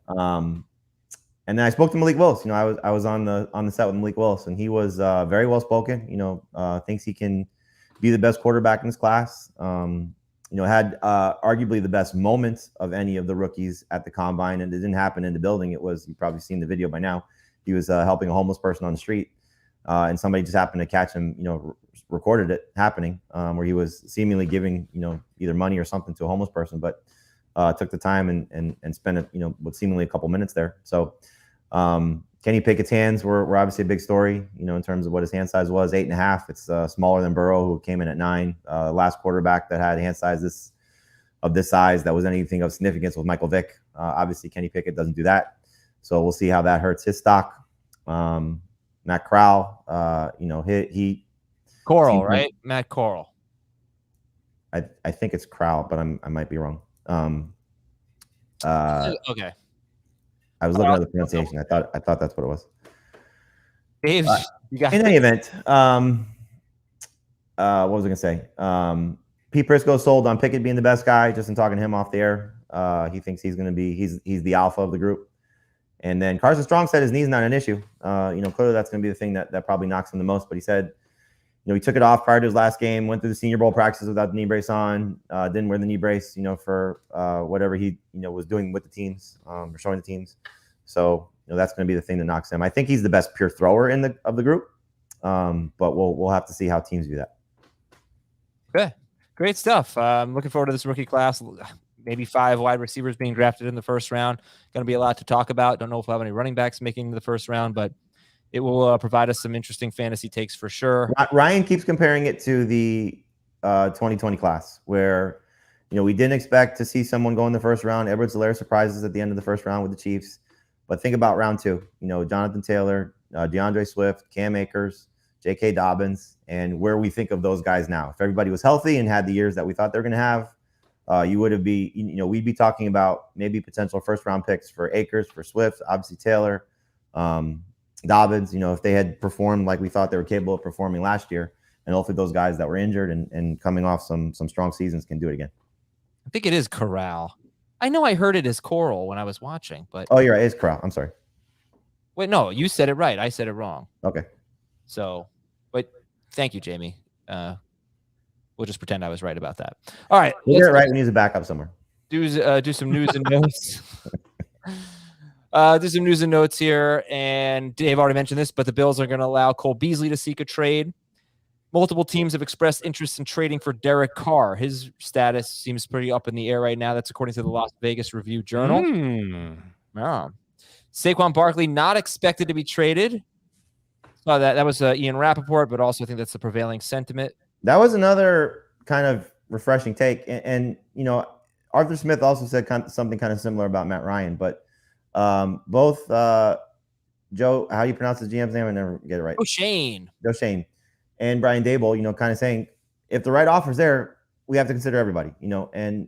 And then I spoke to Malik Willis. I was on the set with Malik Willis, and he was very well spoken. Thinks he can be the best quarterback in his class. had arguably the best moments of any of the rookies at the combine, and it didn't happen in the building. It was, you've probably seen the video by now. He was helping a homeless person on the street, and somebody just happened to catch him, recorded it happening, where he was seemingly giving, either money or something to a homeless person, but took the time and spent it, with seemingly a couple minutes there. So Kenny Pickett's hands were obviously a big story, in terms of what his hand size was, 8.5. It's smaller than Burrow, who came in at 9. Last quarterback that had hand size of this size that was anything of significance was Michael Vick. Obviously, Kenny Pickett doesn't do that, so we'll see how that hurts his stock. Matt Corral, he Coral, right? Matt Coral. I think it's Corral, but I might be wrong. Okay. I was looking at the pronunciation. I thought that's what it was. Dave, in any event, what was I gonna say? Pete Prisco sold on Pickett being the best guy. Just in talking to him off the air, he thinks he's the alpha of the group. And then Carson Strong said his knee's not an issue. Clearly that's gonna be the thing that probably knocks him the most. But he said, he took it off prior to his last game, went through the Senior Bowl practices without the knee brace on, didn't wear the knee brace, for whatever he, was doing with the teams, or showing the teams. So, that's going to be the thing that knocks him. I think he's the best pure thrower of the group, but we'll have to see how teams do that. Okay, great stuff. I'm looking forward to this rookie class. Maybe 5 wide receivers being drafted in the first round. Going to be a lot to talk about. Don't know if we'll have any running backs making the first round, but it will provide us some interesting fantasy takes for sure. Ryan keeps comparing it to the 2020 class, where we didn't expect to see someone go in the first round. Edwards-Helaire surprises at the end of the first round with the Chiefs. But think about round 2. Jonathan Taylor, DeAndre Swift, Cam Akers, J.K. Dobbins, and where we think of those guys now. If everybody was healthy and had the years that we thought they were going to have, we'd be talking about maybe potential first-round picks for Akers, for Swift, obviously Taylor, Dobbins, if they had performed like we thought they were capable of performing last year, and hopefully those guys that were injured and coming off some strong seasons can do it again. I think it is Corral. I know I heard it as Coral when I was watching, but oh, you're right, it's Corral. I'm sorry. Wait, no, you said it right. I said it wrong. Okay. So, but thank you, Jamey. We'll just pretend I was right about that. All right, we'll get it right when he's a backup somewhere. Do some news and notes. Do some news and notes here, and Dave already mentioned this, but the Bills are going to allow Cole Beasley to seek a trade. Multiple teams have expressed interest in trading for Derek Carr. His status seems pretty up in the air right now. That's according to the Las Vegas Review-Journal. Yeah. Saquon Barkley not expected to be traded. Oh, that was Ian Rappaport, but also I think that's the prevailing sentiment. That was another kind of refreshing take, and Arthur Smith also said something kind of similar about Matt Ryan, but both Joe, how do you pronounce his GM's name? I never get it right. Joe Shane and Brian Dable, kind of saying, if the right offer's there, we have to consider everybody, and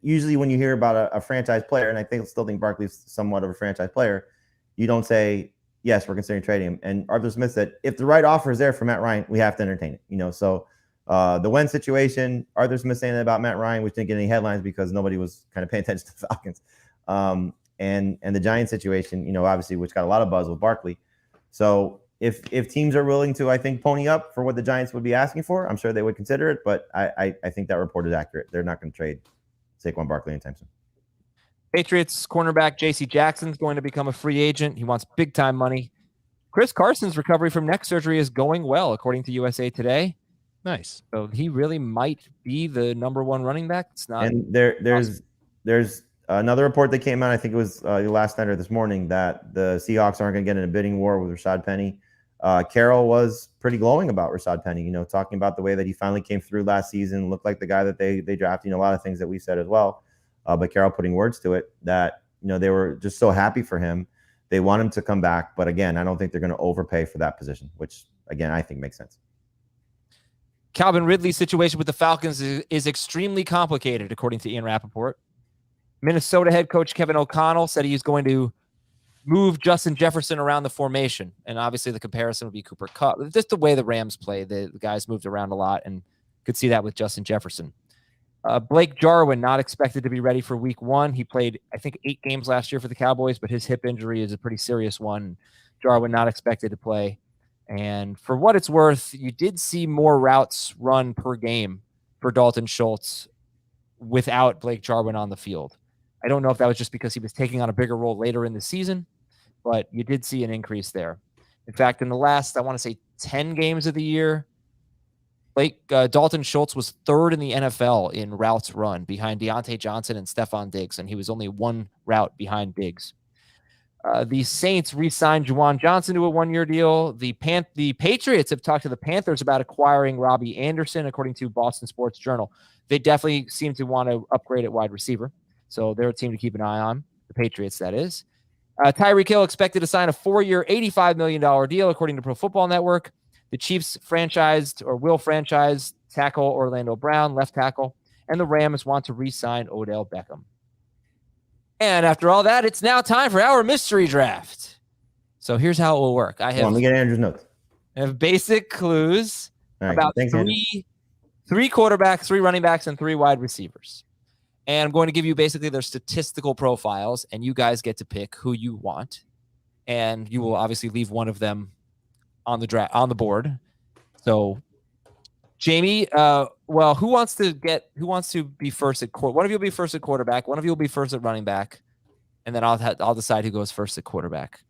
usually when you hear about a franchise player, and I still think Barkley's somewhat of a franchise player, you don't say, yes, we're considering trading him. And Arthur Smith said, if the right offer is there for Matt Ryan, we have to entertain it, so the Wentz situation, Arthur Smith saying that about Matt Ryan, which didn't get any headlines because nobody was kind of paying attention to the Falcons. And the Giants situation, obviously, which got a lot of buzz with Barkley. So if teams are willing to, I think, pony up for what the Giants would be asking for, I'm sure they would consider it. But I think that report is accurate. They're not going to trade Saquon Barkley anytime soon. Patriots cornerback J.C. Jackson's going to become a free agent. He wants big-time money. Chris Carson's recovery from neck surgery is going well, according to USA Today. Nice. So he really might be the number 1 running back. It's not. And there's another report that came out, I think it was last night or this morning, that the Seahawks aren't going to get in a bidding war with Rashad Penny. Carroll was pretty glowing about Rashad Penny, talking about the way that he finally came through last season, looked like the guy that they drafted, a lot of things that we said as well. But Carroll putting words to it that, they were just so happy for him. They want him to come back. But again, I don't think they're going to overpay for that position, which, again, I think makes sense. Calvin Ridley's situation with the Falcons is extremely complicated, according to Ian Rappaport. Minnesota head coach Kevin O'Connell said he's going to move Justin Jefferson around the formation. And obviously the comparison would be Cooper Kupp. Just the way the Rams play, the guys moved around a lot, and could see that with Justin Jefferson. Blake Jarwin not expected to be ready for week 1. He played, I think, 8 games last year for the Cowboys, but his hip injury is a pretty serious one. Jarwin not expected to play. And for what it's worth, you did see more routes run per game for Dalton Schultz without Blake Jarwin on the field. I don't know if that was just because he was taking on a bigger role later in the season, but you did see an increase there. In fact, in the last, I want to say 10 games of the year, Dalton Schultz was third in the NFL in routes run behind Deontay Johnson and Stephon Diggs, and he was only one route behind Diggs. The Saints re-signed Juwan Johnson to a one-year deal. The Patriots have talked to the Panthers about acquiring Robbie Anderson, according to Boston Sports Journal. They definitely seem to want to upgrade at wide receiver, so they're a team to keep an eye on. The Patriots, that is. Tyreek Hill expected to sign a 4-year, $85 million deal, according to Pro Football Network. The Chiefs will franchise tackle Orlando Brown, left tackle, and the Rams want to re-sign Odell Beckham. And after all that, it's now time for our mystery draft. So here's how it will work. Let me get Andrew's notes. I have basic clues about thanks, three quarterbacks, 3 running backs, and 3 wide receivers. And I'm going to give you basically their statistical profiles, and you guys get to pick who you want. And you will obviously leave one of them on the board. So Jamey, who wants to be first at one of you will be first at quarterback, one of you will be first at running back, and then I'll decide who goes first at quarterback.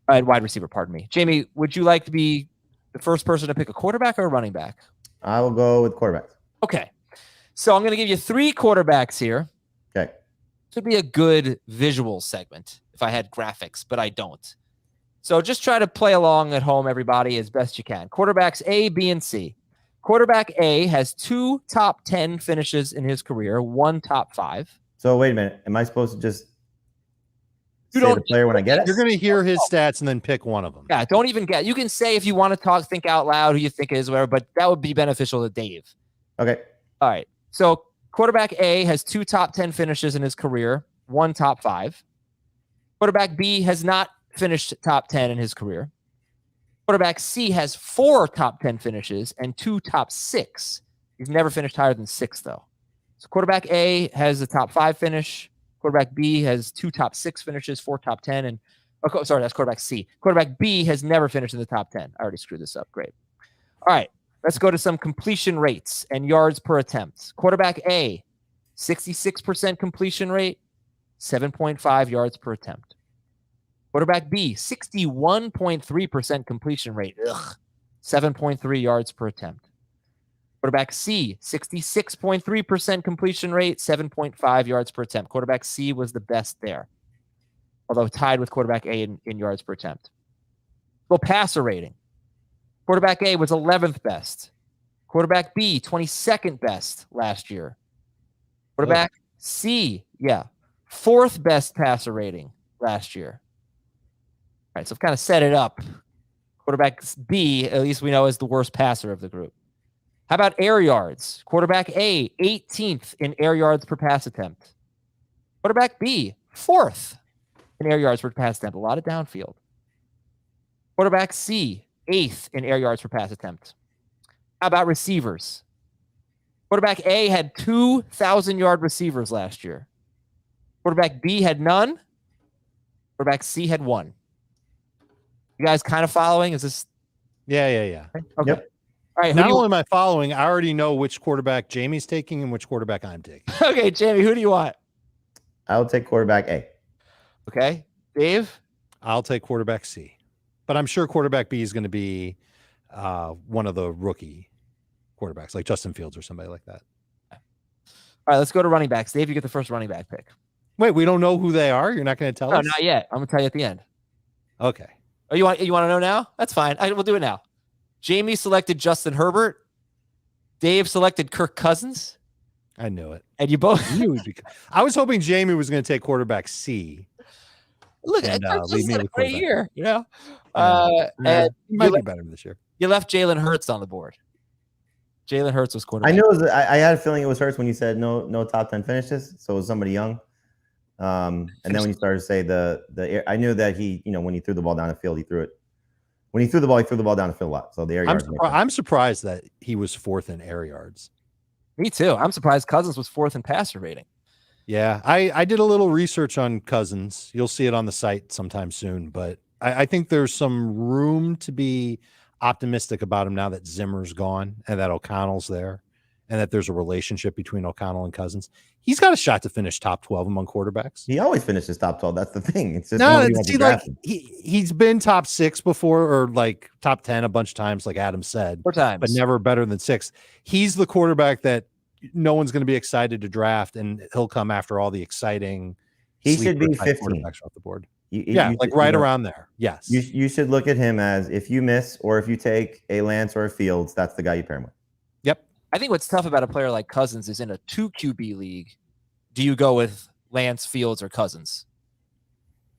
Wide receiver, pardon me. Jamey, would you like to be the first person to pick a quarterback or a running back? I will go with quarterback. Okay. So I'm going to give you 3 quarterbacks here. Okay. This would be a good visual segment if I had graphics, but I don't. So just try to play along at home, everybody, as best you can. Quarterbacks A, B, and C. Quarterback A has 2 top 10 finishes in his career, 1 top 5. So wait a minute. Am I supposed to just say the player when I get it? You're going to hear his stats and then pick one of them. Yeah, don't even get. You can say if you want to think out loud who you think it is, whatever, but that would be beneficial to Dave. Okay. All right. So quarterback A has 2 top 10 finishes in his career, 1 top 5. Quarterback B has not finished top 10 in his career. Quarterback C has 4 top 10 finishes and 2 top 6. He's never finished higher than 6, though. So quarterback A has a top 5 finish. Quarterback B has 2 top 6 finishes, 4 top 10. And that's quarterback C. Quarterback B has never finished in the top 10. I already screwed this up. Great. All right. Let's go to some completion rates and yards per attempt. Quarterback A, 66% completion rate, 7.5 yards per attempt. Quarterback B, 61.3% completion rate, 7.3 yards per attempt. Quarterback C, 66.3% completion rate, 7.5 yards per attempt. Quarterback C was the best there, although tied with quarterback A in yards per attempt. Well, passer rating. Quarterback A was 11th best. Quarterback B, 22nd best last year. Quarterback C, 4th best passer rating last year. All right, so I've kind of set it up. Quarterback B, at least we know, is the worst passer of the group. How about air yards? Quarterback A, 18th in air yards per pass attempt. Quarterback B, 4th in air yards per pass attempt. A lot of downfield. Quarterback C, 8th in air yards per pass attempt. How about receivers? Quarterback A had 2,000-yard receivers last year. Quarterback B had none. Quarterback C had 1. You guys kind of following? Is this? Yeah. Okay. Yep. All right. Not only am I following, I already know which quarterback Jamey's taking and which quarterback I'm taking. Okay, Jamey, who do you want? I'll take quarterback A. Okay. Dave? I'll take quarterback C. But I'm sure quarterback B is going to be one of the rookie quarterbacks, like Justin Fields or somebody like that. All right, let's go to running backs. Dave, you get the first running back pick. Wait, we don't know who they are? You're not going to tell us? No, not yet. I'm going to tell you at the end. Okay. Oh, you want to know now? That's fine. We'll do it now. Jamey selected Justin Herbert. Dave selected Kirk Cousins. I knew it. And you both. I was hoping Jamey was going to take quarterback C. Look, and leave me with a great year, you know. And he might be better this year. You left Jalen Hurts on the board. Jalen Hurts was quarterback. I knew it was, I had a feeling it was Hurts when you said no top 10 finishes, so it was somebody young. And then when you started to say the I knew that he, when he threw the ball down the field, he threw it. When he threw the ball down the field a lot. So the air yards. I'm surprised that he was 4th in air yards. Me too. I'm surprised Cousins was 4th in passer rating. Yeah, I did a little research on Cousins. You'll see it on the site sometime soon, but I think there's some room to be optimistic about him now that Zimmer's gone and that O'Connell's there and that there's a relationship between O'Connell and Cousins, he's got a shot to finish top 12 among quarterbacks. He always finishes top 12. That's the thing. It's just no, see, like he's been top 6 before, or like top 10 a bunch of times, like Adam said, 4 times, but never better than 6. He's the quarterback that no one's going to be excited to draft, and he'll come after all the exciting. He should be 15 quarterbacks off the board. Right around there. Yes. You should look at him as, if you miss or if you take a Lance or a Fields, that's the guy you pair him with. Yep. I think what's tough about a player like Cousins is in a 2 QB league. Do you go with Lance, Fields, or Cousins?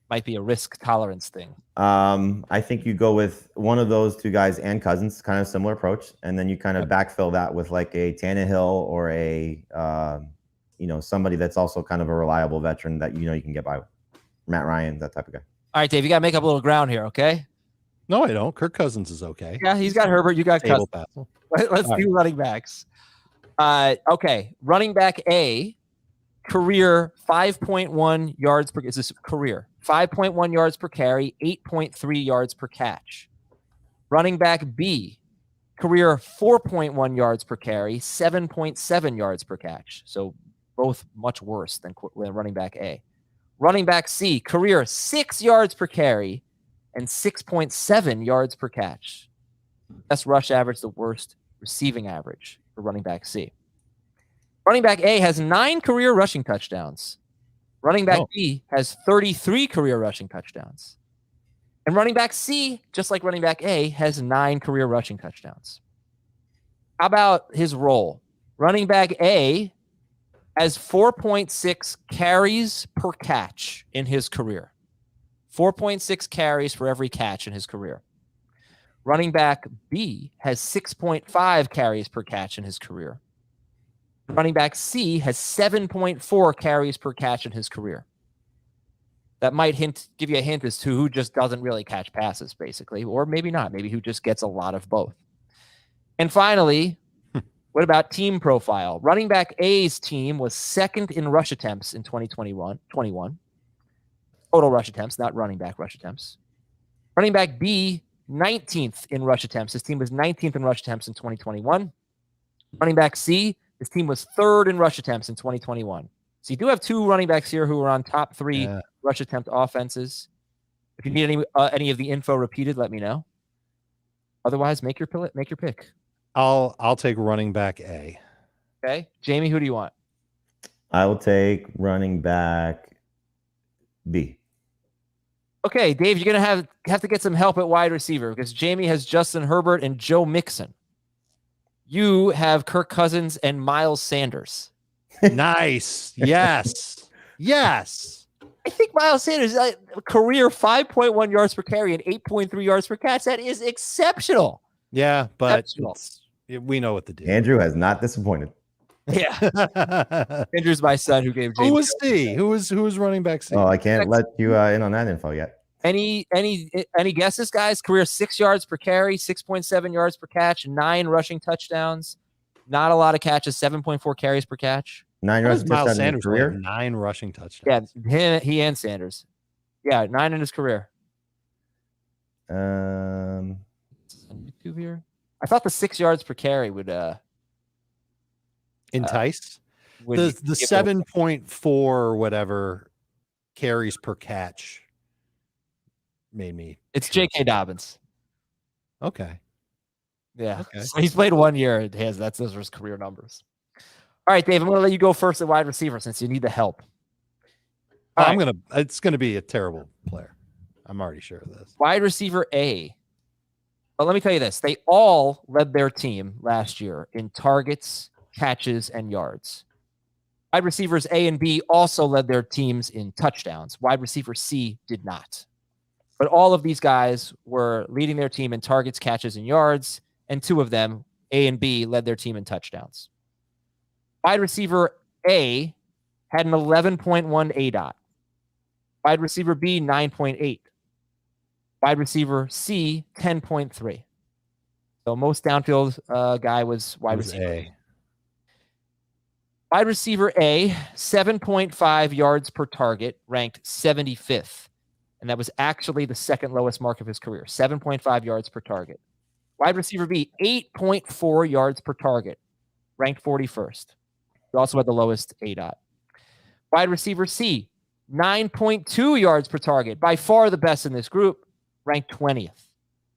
Might be a risk tolerance thing. I think you go with one of those 2 guys and Cousins, kind of similar approach, and then you kind of backfill that with like a Tannehill or a somebody that's also kind of a reliable veteran that you can get by with. Matt Ryan, that type of guy. All right, Dave, you got to make up a little ground here, okay? No, I don't. Kirk Cousins is okay. Yeah, he's got Herbert. You got Cousins. Let's do running backs. Okay, running back A, career 5.1 yards per. Is this career 5.1 yards per carry, 8.3 yards per catch. Running back B, career 4.1 yards per carry, 7.7 yards per catch. So both much worse than running back A. Running back C, career 6 yards per carry and 6.7 yards per catch. Best rush average, the worst receiving average for running back C. Running back A has 9 career rushing touchdowns. Running back B has 33 career rushing touchdowns. And running back C, just like running back A, has 9 career rushing touchdowns. How about his role? Running back A has 4.6 carries per catch in his career. 4.6 carries for every catch in his career. Running back B has 6.5 carries per catch in his career. Running back C has 7.4 carries per catch in his career. That might give you a hint as to who just doesn't really catch passes, basically, or maybe not. Maybe who just gets a lot of both. And finally, what about team profile? Running back A's team was 2nd in rush attempts in 2021. Total rush attempts, not running back rush attempts. Running back B, 19th in rush attempts. His team was 19th in rush attempts in 2021. Running back C, his team was 3rd in rush attempts in 2021. So you do have 2 running backs here who are on top 3 rush attempt offenses. If you need any of the info repeated, let me know. Otherwise, make your pick. I'll take running back A. Okay, Jamey, who do you want? I will take running back B. Okay, Dave, you're gonna have to get some help at wide receiver because Jamey has Justin Herbert and Joe Mixon. You have Kirk Cousins and Miles Sanders. Nice. Yes. Yes. I think Miles Sanders career 5.1 yards per carry and 8.3 yards per catch. That is exceptional. Yeah, but we know what to do. Andrew has not disappointed. Yeah. Andrew's my son who gave Jamey. Who was C? Who was running back C? Oh, I can't let you in on that info yet. Any guesses, guys? Career 6 yards per carry, 6.7 yards per catch, 9 rushing touchdowns. Not a lot of catches, 7.4 carries per catch. 9 rushing touchdowns in his career. 9 rushing touchdowns. Yeah, he and Sanders. Yeah, 9 in his career. YouTube here. I thought the 6 yards per carry would entice. The 7.4 or whatever carries per catch made me. It's J.K. Dobbins. Okay. Yeah. Okay. So he's played 1 year. Those are his career numbers. All right, Dave, I'm going to let you go first at wide receiver since you need the help. It's going to be a terrible player. I'm already sure of this. Wide receiver A. But let me tell you this. They all led their team last year in targets, catches, and yards. Wide receivers A and B also led their teams in touchdowns. Wide receiver C did not. But all of these guys were leading their team in targets, catches, and yards, and 2 of them, A and B, led their team in touchdowns. Wide receiver A had an 11.1 ADOT. Wide receiver B, 9.8. Wide receiver C, 10.3. So most downfield guy was wide receiver A. Wide receiver A, 7.5 yards per target, ranked 75th. And that was actually the second lowest mark of his career, 7.5 yards per target. Wide receiver B, 8.4 yards per target, ranked 41st. He also had the lowest ADOT. Wide receiver C, 9.2 yards per target, by far the best in this group, ranked 20th.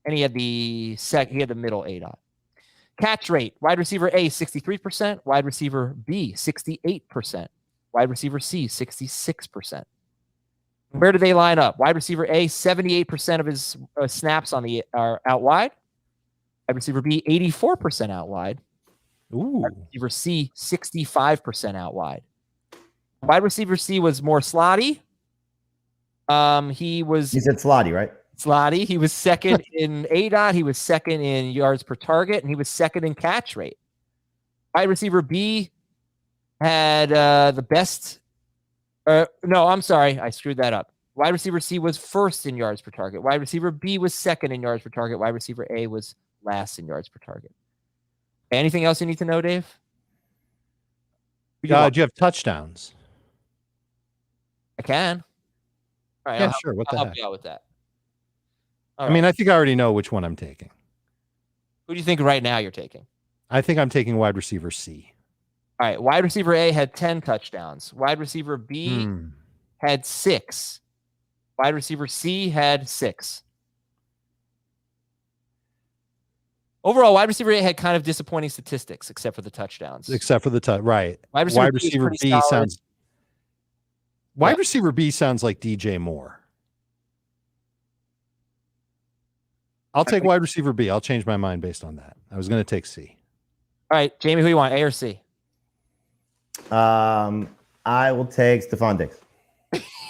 And he had the middle ADOT. Catch rate, wide receiver A, 63%, wide receiver B, 68%, wide receiver C, 66%. Where do they line up? Wide receiver A, 78% of his snaps are out wide. Wide receiver B, 84% out wide. Ooh. Wide receiver C, 65% out wide. Wide receiver C was more slotty. He said slotty, right? Slotty. He was second in ADOT. He was second in yards per target, and he was second in catch rate. Wide receiver B had the best. No, I'm sorry. I screwed that up. Wide receiver C was first in yards per target. Wide receiver B was second in yards per target. Wide receiver A was last in yards per target. Anything else you need to know, Dave? Do you have touchdowns? I can. All right, Yeah, sure. What the I'll heck? help you out with that. I mean, I think I already know which one I'm taking. Who do you think right now you're taking? I think I'm taking wide receiver C. All right, wide receiver A had 10 touchdowns. Wide receiver B had 6. Wide receiver C had 6. Overall, wide receiver A had kind of disappointing statistics, except for the touchdowns. Right. Wide receiver B sounds. Wide receiver B sounds like DJ Moore. I'll take wide receiver B. I'll change my mind based on that. I was going to take C. All right, Jamey, who you want, A or C? I will take Stephon Diggs.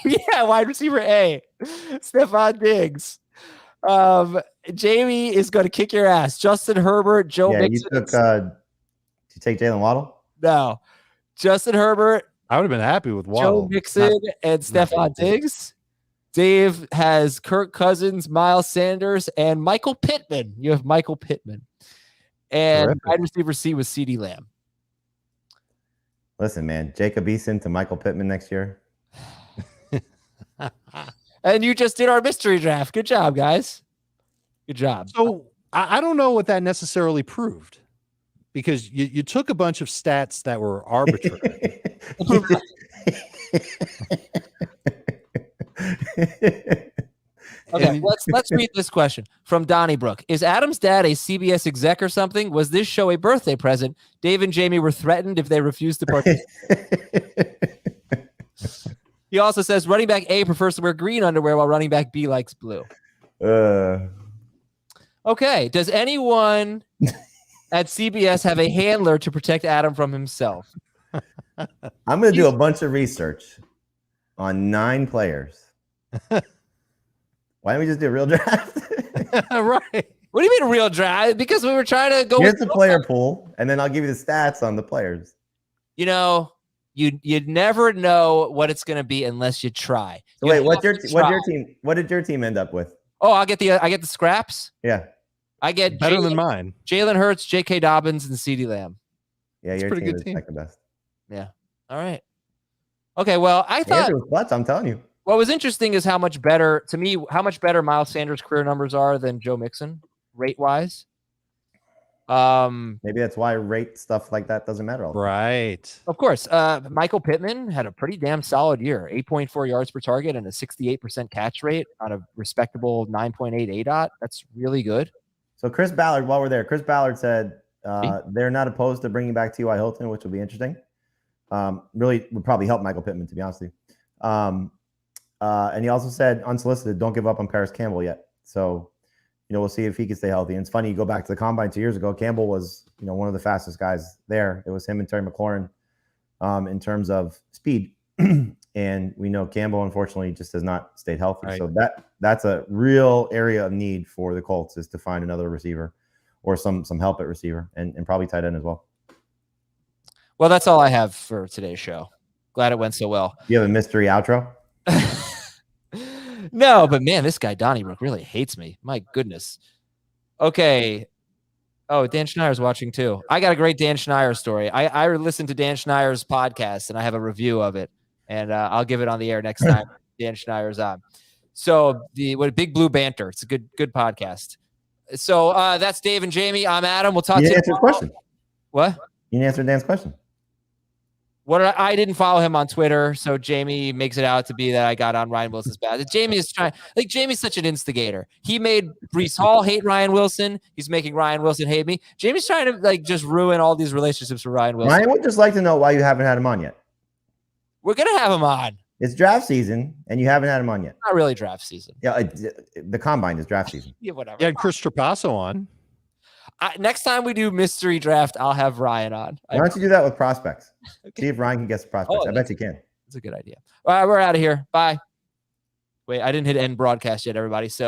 Yeah, wide receiver A, Stephon Diggs. Jamey is going to kick your ass. Justin Herbert, Joe Mixon. Did you take Jalen Waddle? No. Justin Herbert. I would have been happy with Waddle. Joe Mixon and Stephon Diggs. Dave has Kirk Cousins, Miles Sanders, and Michael Pittman. You have Michael Pittman. And wide receiver C was CeeDee Lamb. Listen, man, Jacob Eason to Michael Pittman next year. And you just did our mystery draft. Good job, guys. Good job. So I don't know what that necessarily proved, because you took a bunch of stats that were arbitrary. Okay, let's read this question from Donnybrook. Is Adam's dad a CBS exec or something? Was this show a birthday present? Dave and Jamey were threatened if they refused to participate. He also says running back A prefers to wear green underwear while running back B likes blue. Okay, does anyone at CBS have a handler to protect Adam from himself? I'm going to do a bunch of research on 9 players. Why don't we just do a real draft? Right. What do you mean a real draft? Because we were trying to go. Here's the player pool, and then I'll give you the stats on the players. You know, you'd never know what it's going to be unless you try. So wait, what's your team? What did your team end up with? Oh, I get the scraps. Yeah, I get better than mine. Jalen Hurts, J.K. Dobbins, and CeeDee Lamb. Yeah, your pretty team good is team. second best. Yeah. All right. Okay. Well, I thought Andrew was clutch, I'm telling you. what was interesting is how much better Miles Sanders' career numbers are than Joe Mixon rate wise. Maybe that's why rate stuff like that doesn't matter. Right. Of course. Michael Pittman had a pretty damn solid year, 8.4 yards per target and a 68% catch rate on a respectable 9.8 ADOT. That's really good. So Chris Ballard, while we're there, Chris Ballard said they're not opposed to bringing back T.Y. Hilton, which will be interesting. Really would probably help Michael Pittman, to be honest with you. And he also said, unsolicited, don't give up on Paris Campbell yet. So, we'll see if he can stay healthy. And it's funny, you go back to the combine 2 years ago, Campbell was, one of the fastest guys there. It was him and Terry McLaurin in terms of speed. And we know Campbell, unfortunately, just has not stayed healthy. Right. So that's a real area of need for the Colts, is to find another receiver or some help at receiver and probably tight end as well. Well, that's all I have for today's show. Glad it went so well. You have a mystery outro? No, but man, this guy Donnybrook really hates me. My goodness. Okay. Oh, Dan Schneier's watching too. I got a great Dan Schneier story. I listened to Dan Schneier's podcast and I have a review of it, and I'll give it on the air next time Dan Schneier's on. So Big Blue Banter. It's a good podcast. So that's Dave and Jamey. I'm Adam. We'll talk to you. Answer the question. What? You didn't answer Dan's question. I didn't follow him on Twitter, so Jamey makes it out to be that I got on Ryan Wilson's bad. Jamey is trying, like Jamey's such an instigator. He made Breece Hall hate Ryan Wilson. He's making Ryan Wilson hate me. Jamey's trying to like just ruin all these relationships for Ryan Wilson. Ryan would just like to know why you haven't had him on yet. We're gonna have him on. It's draft season, and you haven't had him on yet. Not really draft season. Yeah, the combine is draft season. Yeah, whatever. You had Chris Trapasso on. Next time we do mystery draft, I'll have Ryan on. Why don't you do that with prospects? Okay. See if Ryan can guess the prospects. I bet you can. It's a good idea. All right, we're out of here. Bye. Wait, I didn't hit end broadcast yet, everybody. So